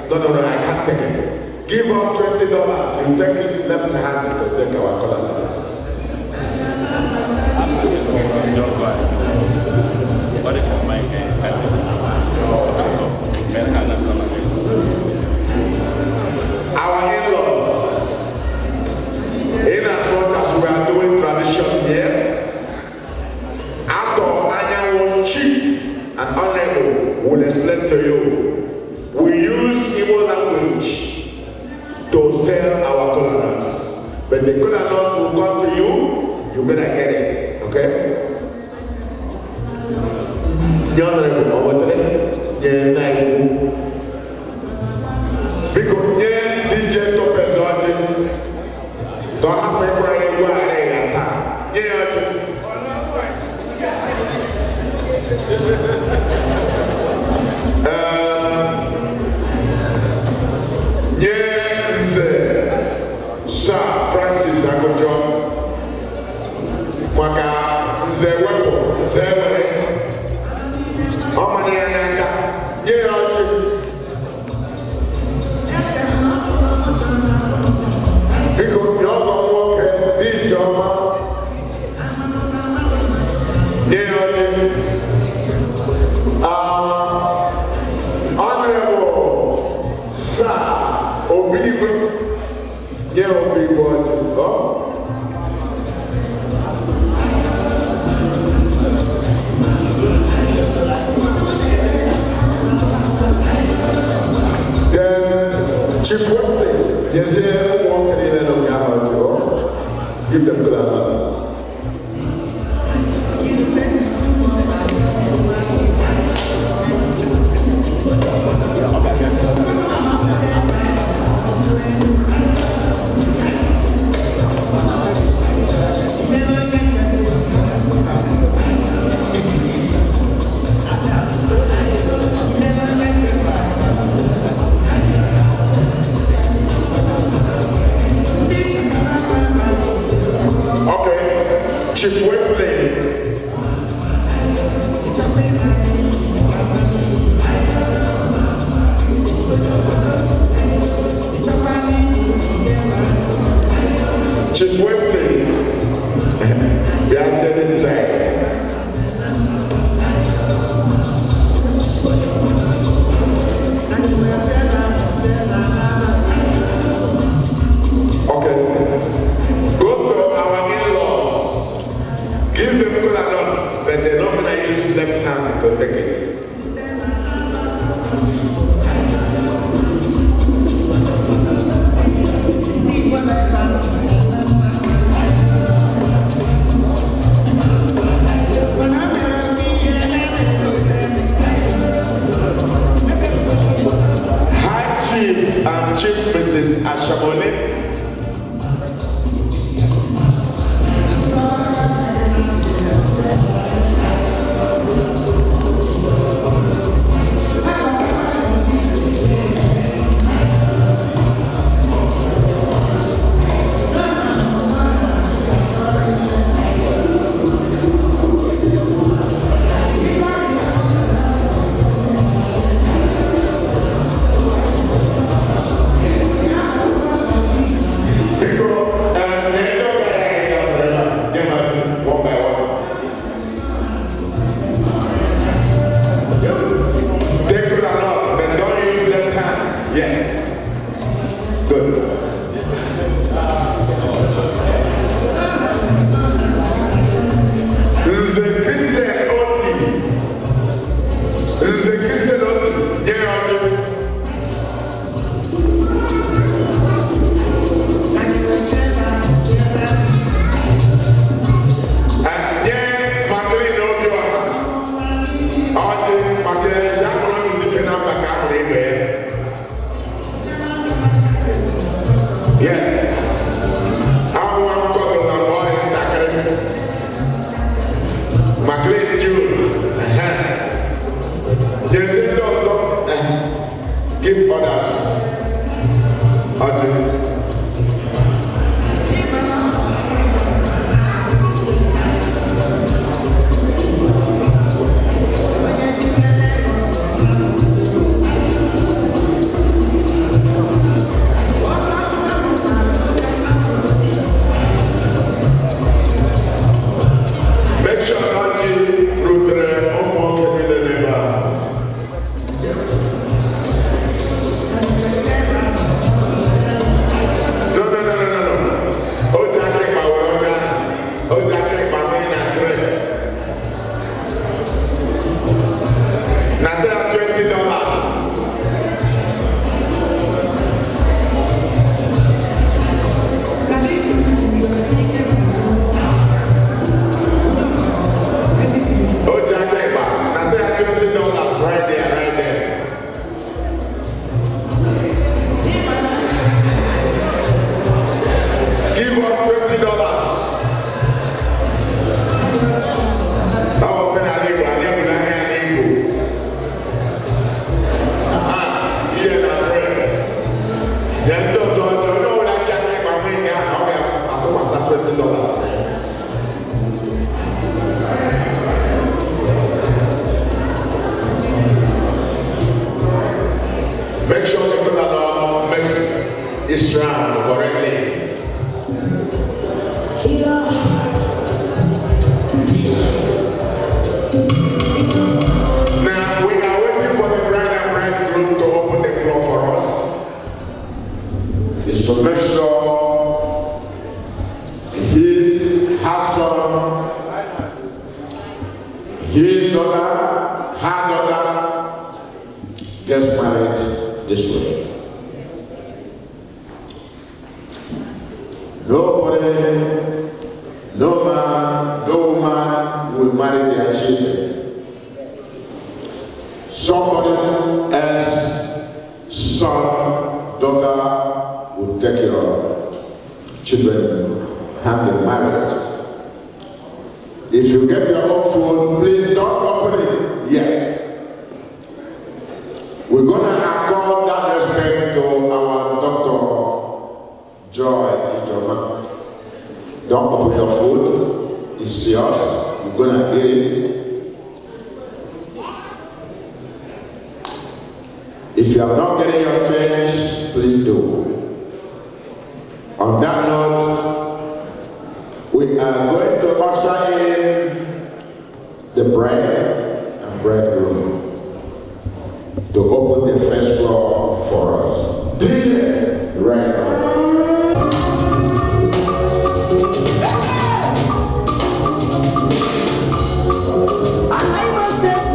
[SPEAKER 2] No, I can't take it. Give up $20, you take it left hand to take our color. Our in-laws, in as much as we are doing tradition here, our annual chief and honorable will explain to you. We use Igbo language to sell our colonels, but the colonels will come to you, you're gonna get it, okay? Because DJ Topez don't have to cry and go Sir Francis Agojo, Maka Zewepo, Zewe, Omani Anaka, because you're going to teach your mom, Honorable Sir Obiwe. Will be watching. time to take it. Chief Mrs. Ashamole. Give others. Make sure that you root the homework in the neighbor. Make sure you put that on, make this round correctly. Now we are waiting for the bride and bridegroom to open the floor for us. Is to make sure her son, his daughter, her daughter gets married this way. Nobody, no man, no woman will marry their children. Somebody else's son, daughter will take your children, have them married. If you get your own food, please don't open it yet. We're going to accord that respect to our Dr. Joy. Don't open your food. It's yours. You're going to eat it. If you are not getting your change, please do. On that note, we are going to usher in the bride and bridegroom to open the first floor for us. DJ, right now.
[SPEAKER 5] I like my steps.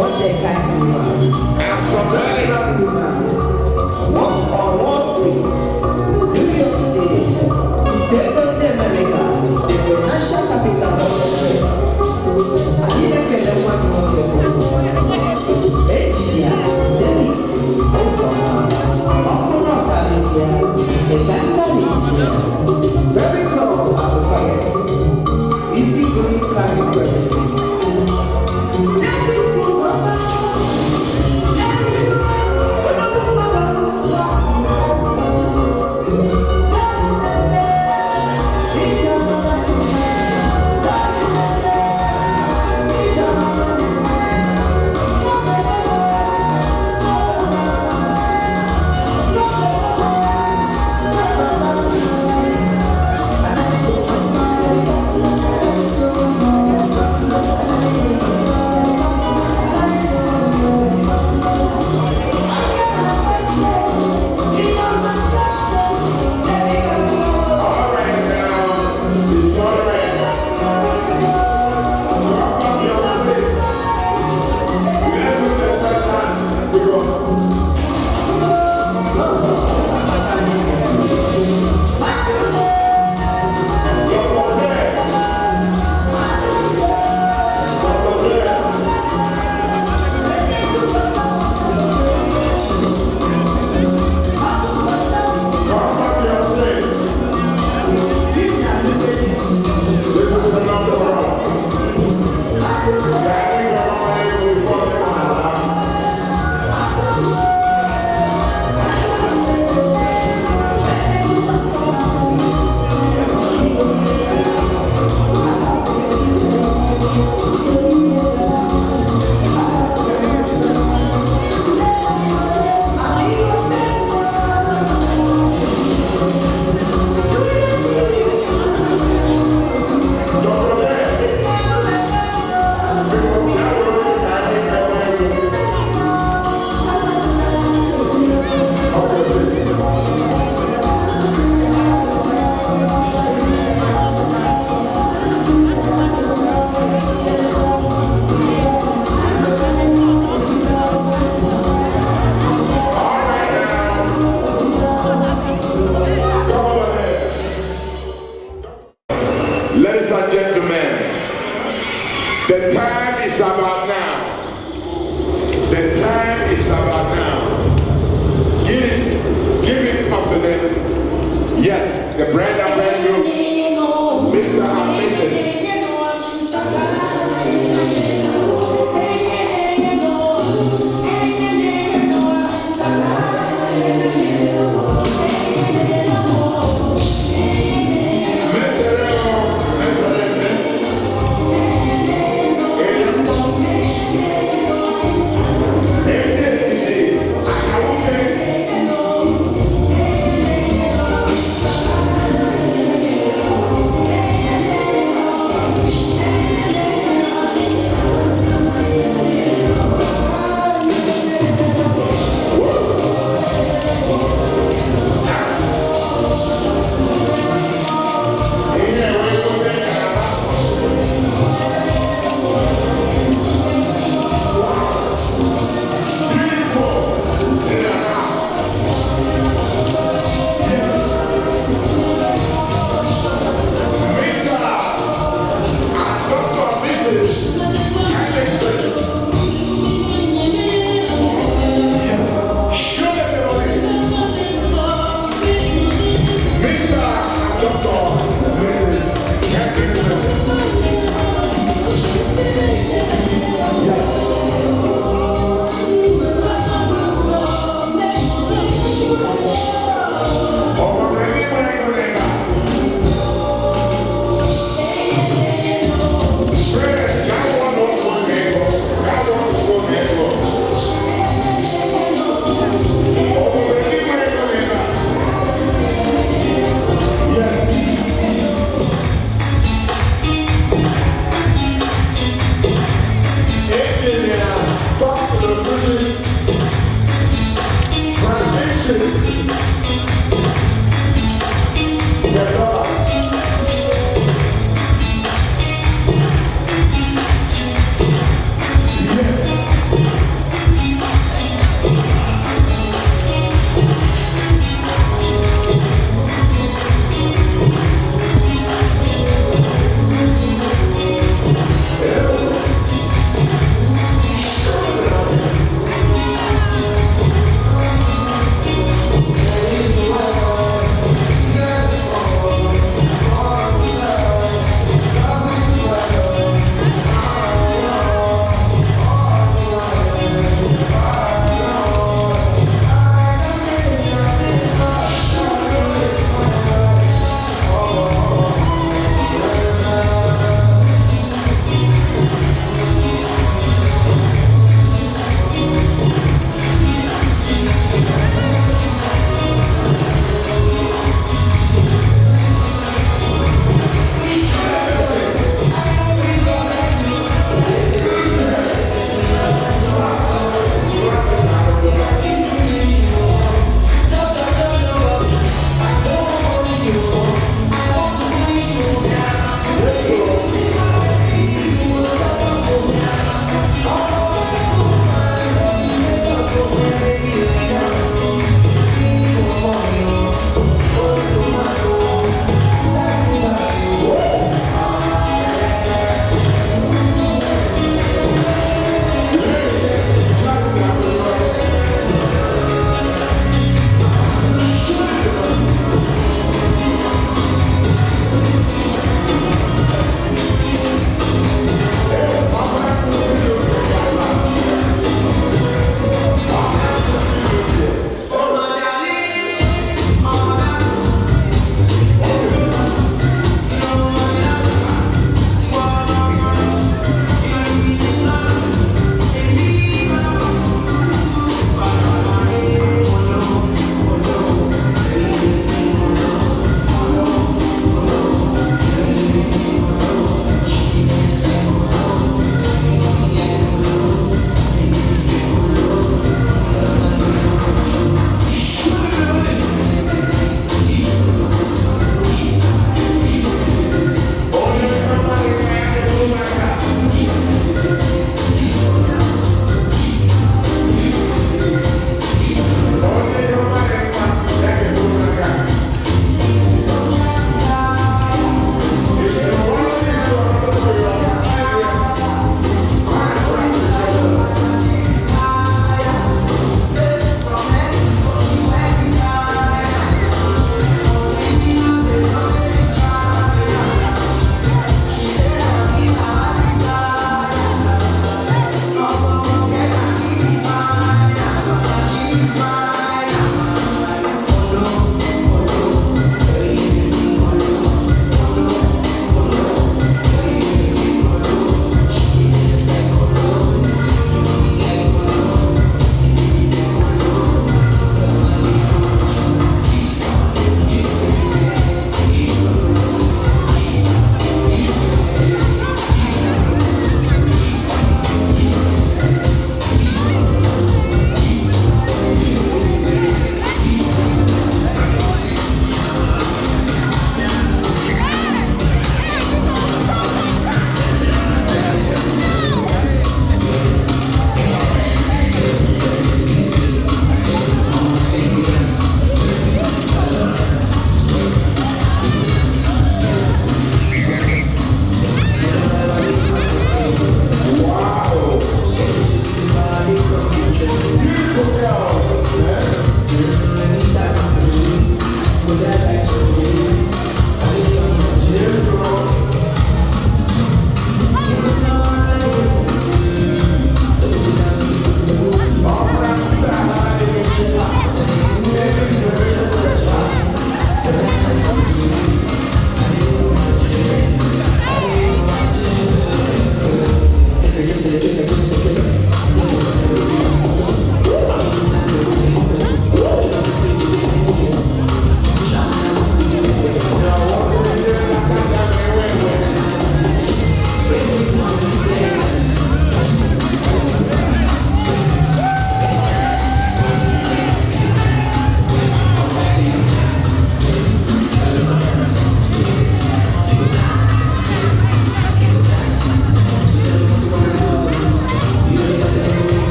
[SPEAKER 11] What a kind woman.
[SPEAKER 2] And from
[SPEAKER 11] Very
[SPEAKER 2] there,
[SPEAKER 11] lovely woman. Works on Wall Street, New York City, definitely America, the financial capital of the world. I didn't get the one you want to go. Engineer, Davis, also, Uncle Alicia, mechanical engineer, very tall and quiet, easy going kind of person. Davis was
[SPEAKER 2] ladies and gentlemen, the time is about now. The time is about now. Give it up to them. Yes, the bride and bridegroom, Mr. and Mrs.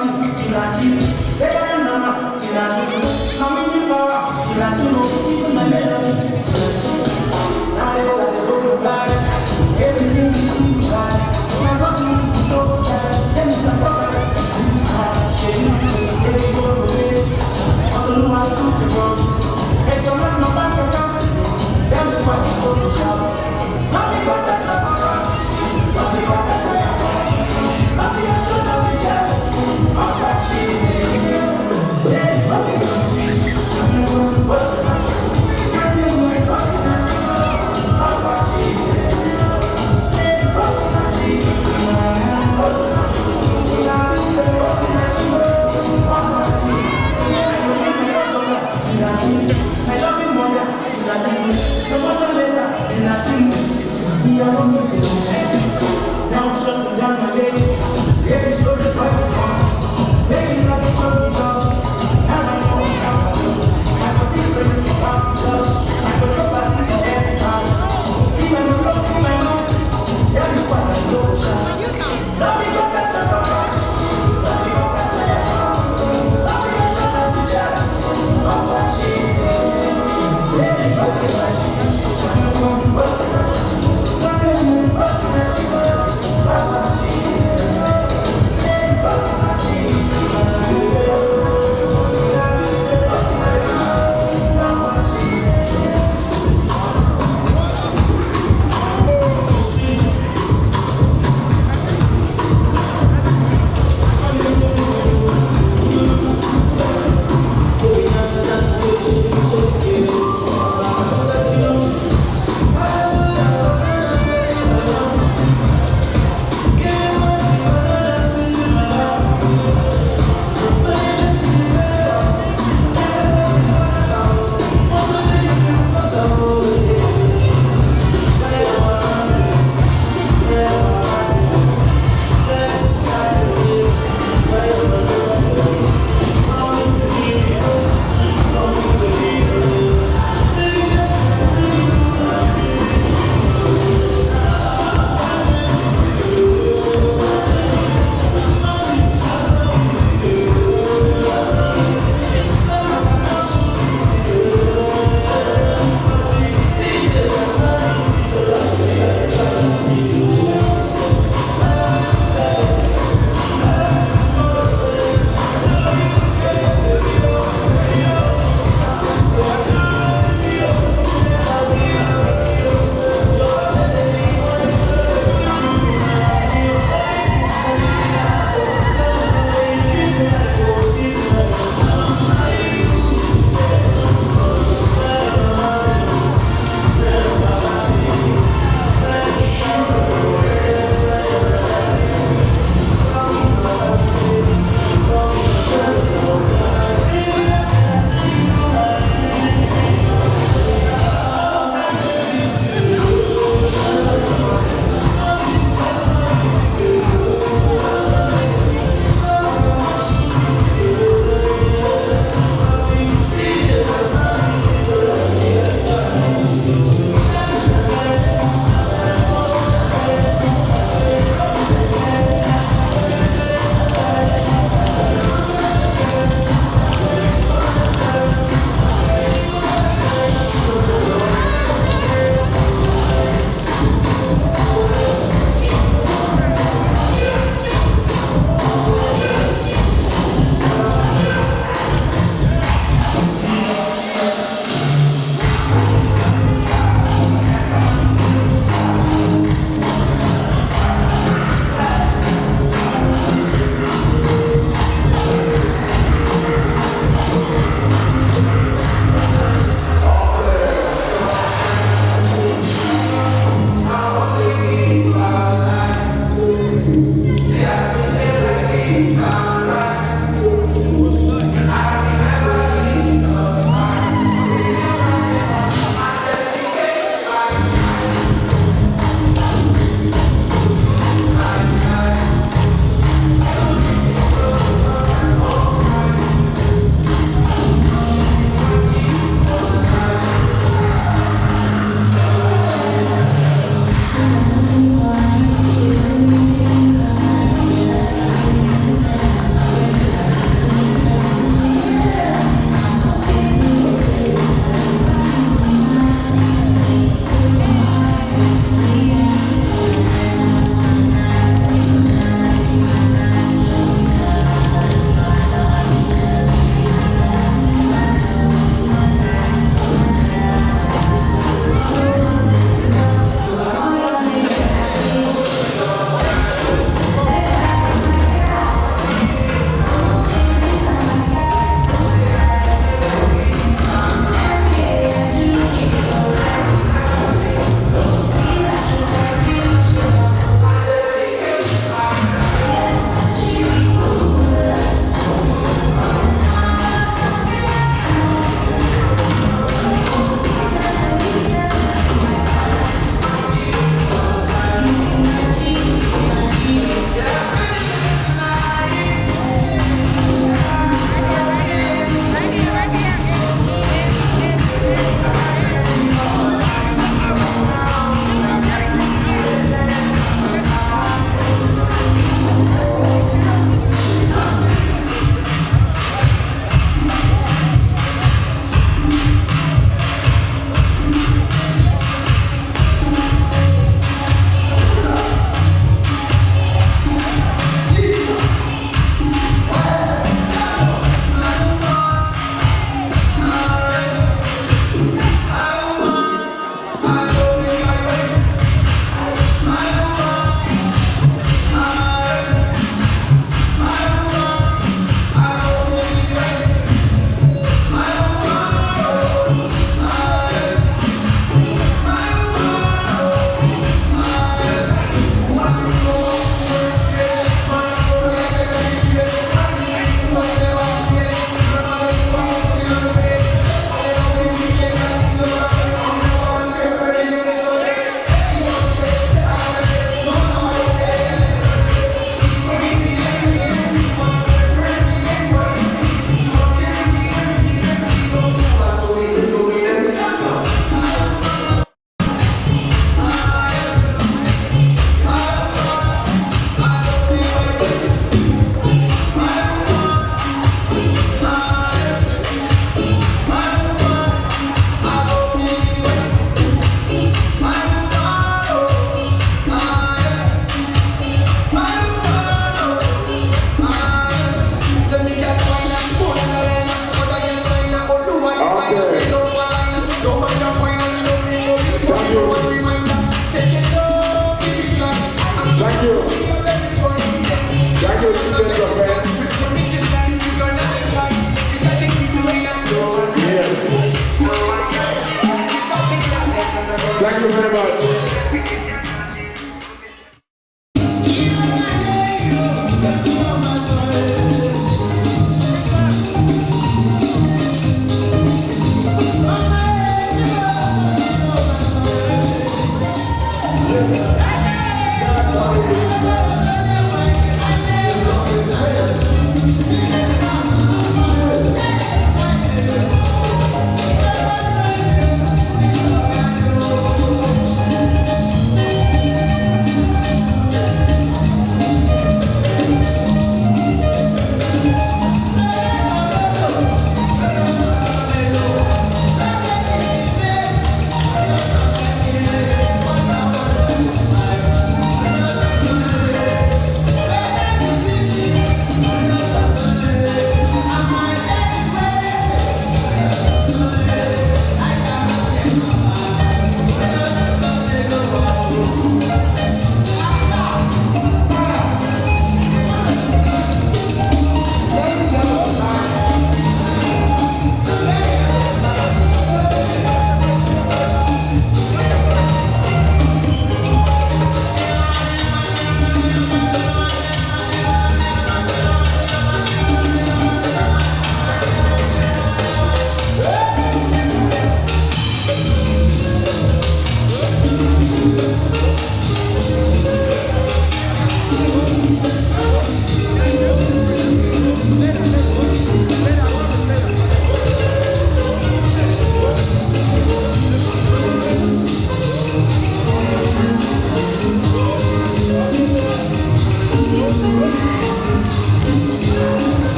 [SPEAKER 5] Not because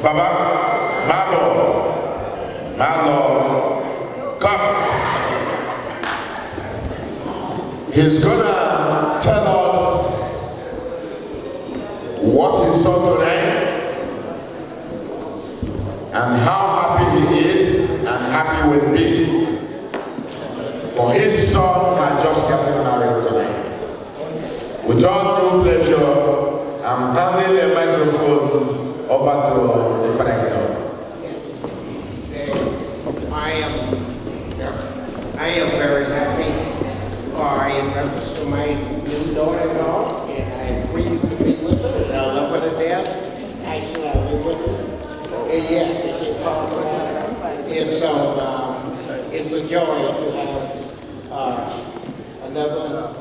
[SPEAKER 2] Baba, Malo, come. He's gonna tell us what he saw tonight and how happy he is and happy will be for his son had just gotten married tonight. With all due pleasure, I'm handing the microphone over to the friend.
[SPEAKER 8] I am very happy in reference to my new daughter-in-law, and I agree to be with her, and I love her to death. Actually, I live with her. And yes, she called her. And so it's a joy to have another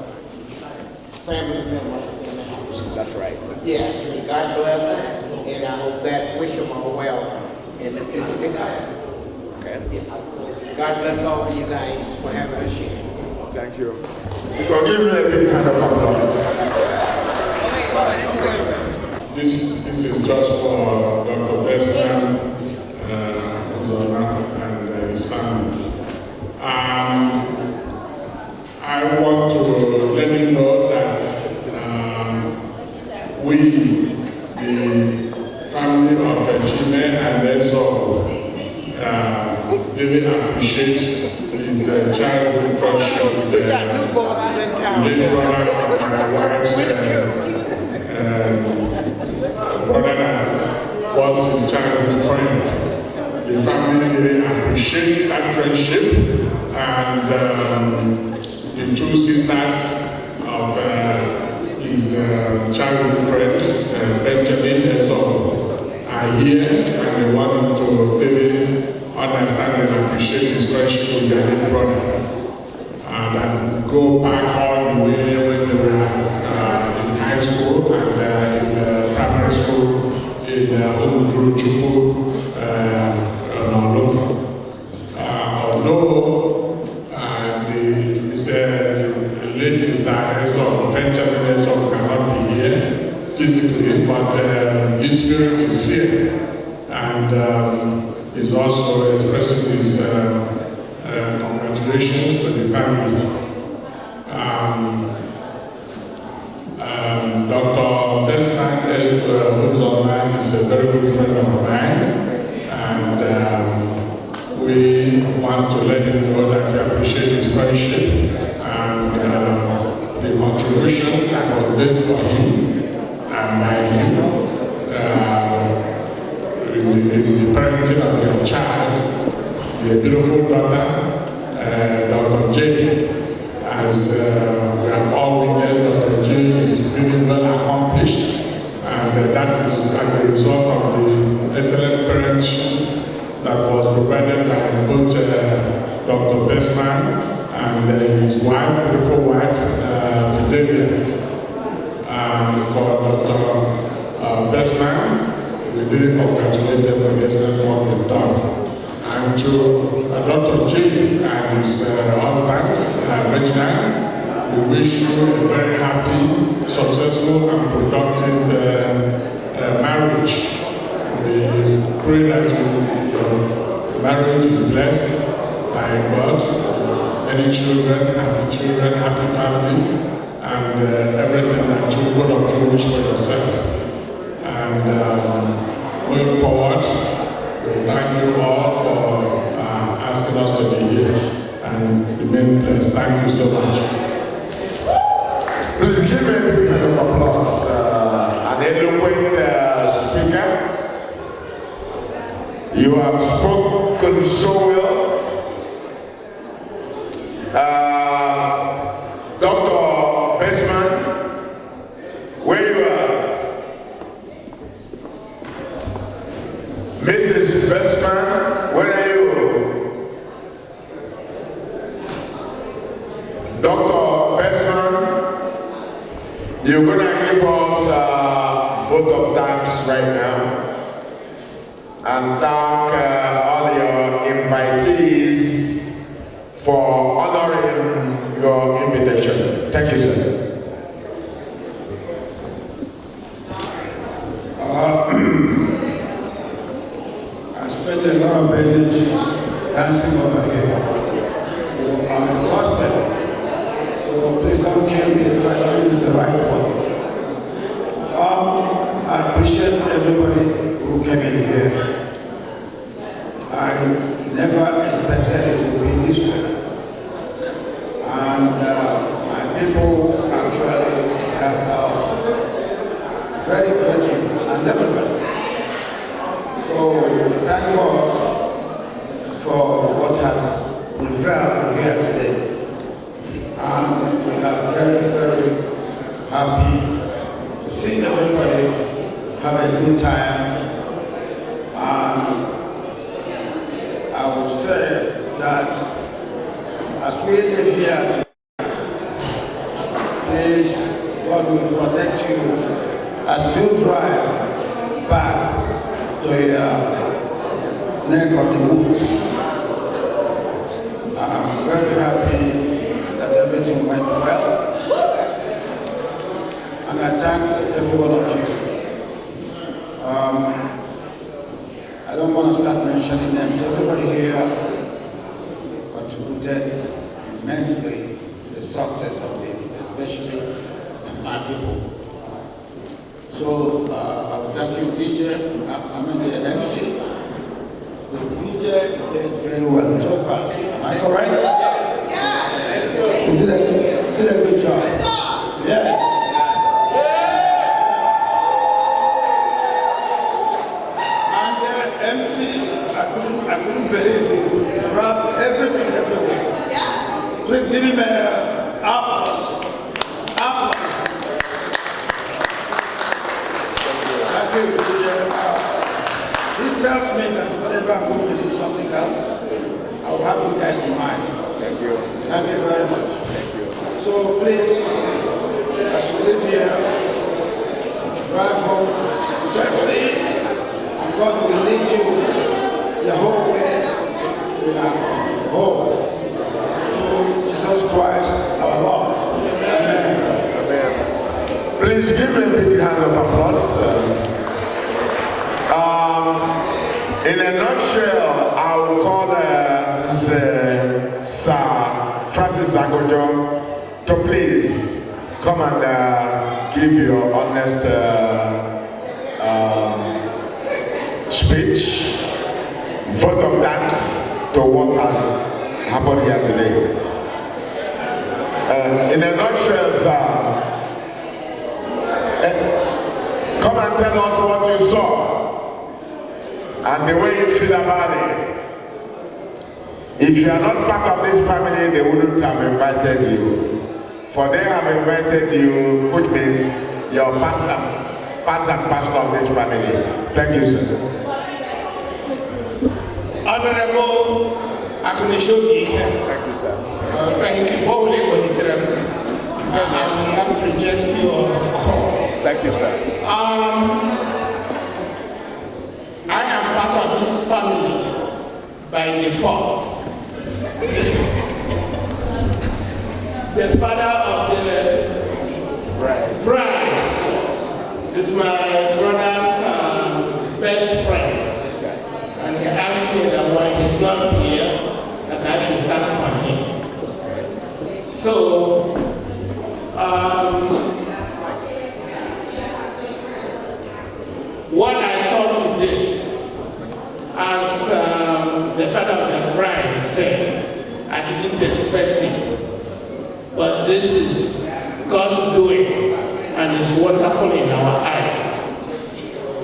[SPEAKER 8] family member in the house.
[SPEAKER 6] That's right.
[SPEAKER 8] Yes, and God bless her, and I hope that wish them all well in the future to come.
[SPEAKER 6] Okay.
[SPEAKER 8] Yes. God bless all of you guys for having us here.
[SPEAKER 6] Thank you.
[SPEAKER 2] You can give me a big hand of applause.
[SPEAKER 12] This is just for Dr. Besman and his family. I want to let you know that we, the family of Jime and Lezo, really appreciate his childhood friendship with the late brother of my wife's brother that was his childhood friend. The family really appreciates that friendship, and the two sisters of his childhood friend, Benjamin Ezo, are here, and they want to really understand and appreciate his friendship with their big brother. And go back all the way when they were in high school and in primary school in Ogundruchukwu, although the late Mr. Ezo, Benjamin Ezo, cannot be here physically, but his spirit is here. And is also expressing his congratulations to the family. Dr. Besman, who's online, is a very good friend of mine, and we want to let him know that we appreciate his friendship and the contribution that was made for him and by him. In the parenting of your child, the beautiful daughter, Dr. J, as we have all witnessed, Dr. J is really well accomplished, and that is as a result of the excellent parenting that was provided by both Dr. Besman and his wife, beautiful wife, Fidelia. For Dr. Besman, we really congratulate them for the excellent work they've done. And to Dr. J and his husband, Reginald, we wish you a very happy, successful, and productive marriage. We pray that your marriage is blessed by God, any children, happy children, happy family, and everything that you both of you wish for yourself. And going forward, we thank you all for asking us to be here and remain blessed. Thank you so much.
[SPEAKER 2] Please give me a big hand of applause. An eloquent speaker. You have spoken so well. Dr. Besman, where you are? Mrs. Besman, where are you? Dr. Besman, you're going to give us a vote of thanks right now and thank all your invitees for honoring your invitation. Thank you, sir.
[SPEAKER 3] showed a lot of energy dancing over here. So I'm exhausted. So please don't kill me if I don't use the right one. I appreciate everybody who came in here. I never expected it to be this way. And my people actually helped us very greatly and everybody. So thank God for what has prevailed here today. And we are very, very happy to see everybody have a good time. And I would say that as we live here, please, God will protect you as you drive back to your neck of the woods. I'm very happy that everything went well. And I thank every one of you. I don't want to start mentioning names. Everybody here contributed immensely to the success of this, especially my people. So I would thank you, DJ. I'm in the MC. The DJ did very well. Am I correct? Yeah. You did a good job. Yes. MC, I couldn't believe it. Rap everything everywhere. Yeah. Please give him an applause. Applause. Thank you, DJ. This tells me that whenever I'm going to do something else, I will have you guys in mind. Thank you. Thank you very much. Thank you. So please, as you live here, drive home safely. God will lead you the whole way home to Jesus Christ our Lord. Amen.
[SPEAKER 2] Amen. Please give me a big round of applause. In a nutshell, I will call Sir Francis Zagojo to please come and give your honest speech, vote of thanks to what has happened here today. In a nutshell, sir, come and tell us what you saw and the way you feel about it. If you are not part of this family, they wouldn't have invited you. For they have invited you, which means your pastor and pastor of this family. Thank you, sir.
[SPEAKER 8] Honorable Akunishogi. Thank you, sir. Thank you. I will not reject your call.
[SPEAKER 2] Thank you, sir.
[SPEAKER 8] I am part of this family by default. The father of the bride is my brother's best friend. And he asked me that why he's not here, that I should start for him. So, what I saw today, as the father of the bride said, I didn't expect it. But this is God's doing, and it's wonderful in our eyes.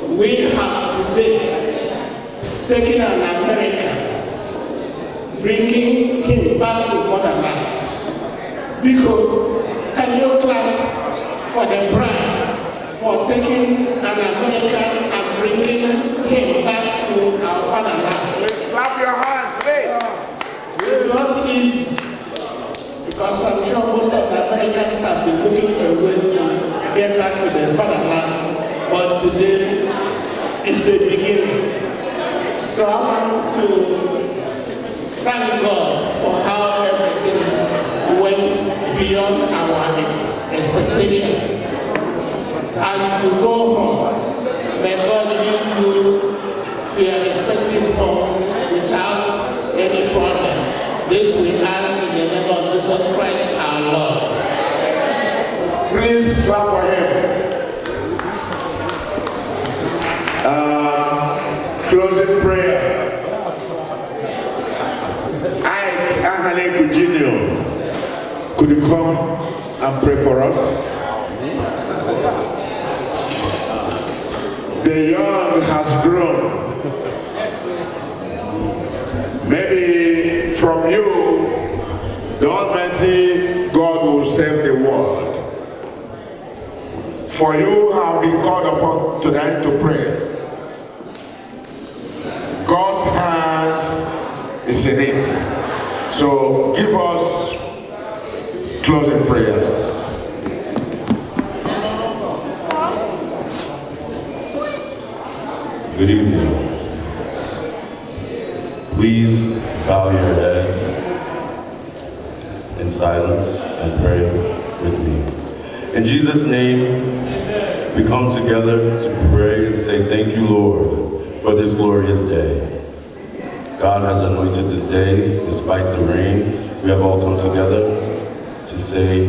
[SPEAKER 8] We have today taking an American, bringing him back to motherland. Because can you clap for the bride for taking an American and bringing him back to our fatherland?
[SPEAKER 2] Let's clap your hands, please.
[SPEAKER 8] It's not easy, because I'm sure most of the Americans have been looking for a way to get back to their fatherland, but today is the beginning. So I want to thank God for how everything went beyond our expectations. As you go home, may God lead you to your respective homes This we ask in the name of Jesus Christ our Lord.
[SPEAKER 2] Please clap for him. Closing prayer. Junior, could you come and pray for us? The young has grown. Maybe from you, the Almighty God will save the world. For you have been called upon tonight to pray. God's hands is in it. So give us closing prayers.
[SPEAKER 13] Good evening. Please bow your heads in silence and pray with me. In Jesus' name, we come together to pray and say thank you, Lord, for this glorious day. God has anointed this day despite the rain. We have all come together to say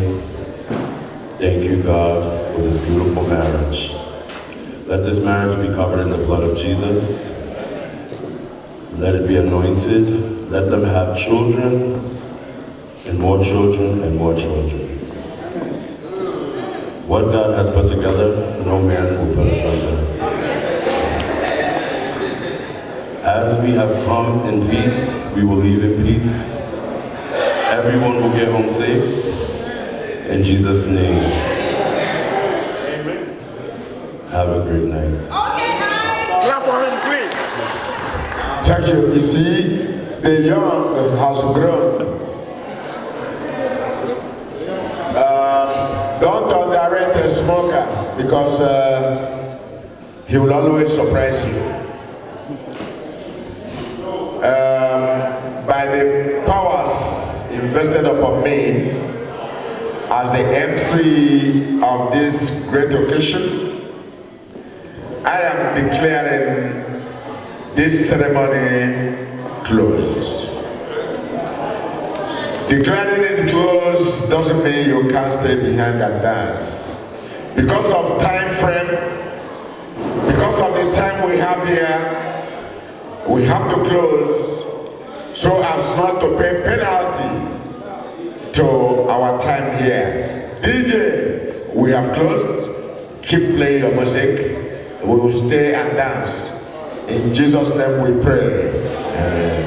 [SPEAKER 13] thank you, God, for this beautiful marriage. Let this marriage be covered in the blood of Jesus. Let it be anointed. Let them have children and more children and more children. What God has put together, no man will put asunder. As we have come in peace, we will leave in peace. Everyone will get home safe. In Jesus' name. Amen. Have a great night.
[SPEAKER 2] Clap for him, please. Thank you. You see, the young has grown. Don't underrate a smoker because he will always surprise you. By the powers invested upon me as the MC of this great occasion, I am declaring this ceremony closed. Declaring it closed doesn't mean you can't stay behind and dance. Because of time frame, because of the time we have here, we have to close so as not to pay penalty to our time here. DJ, we have closed. Keep playing your music. We will stay and dance. In Jesus' name we pray. Amen.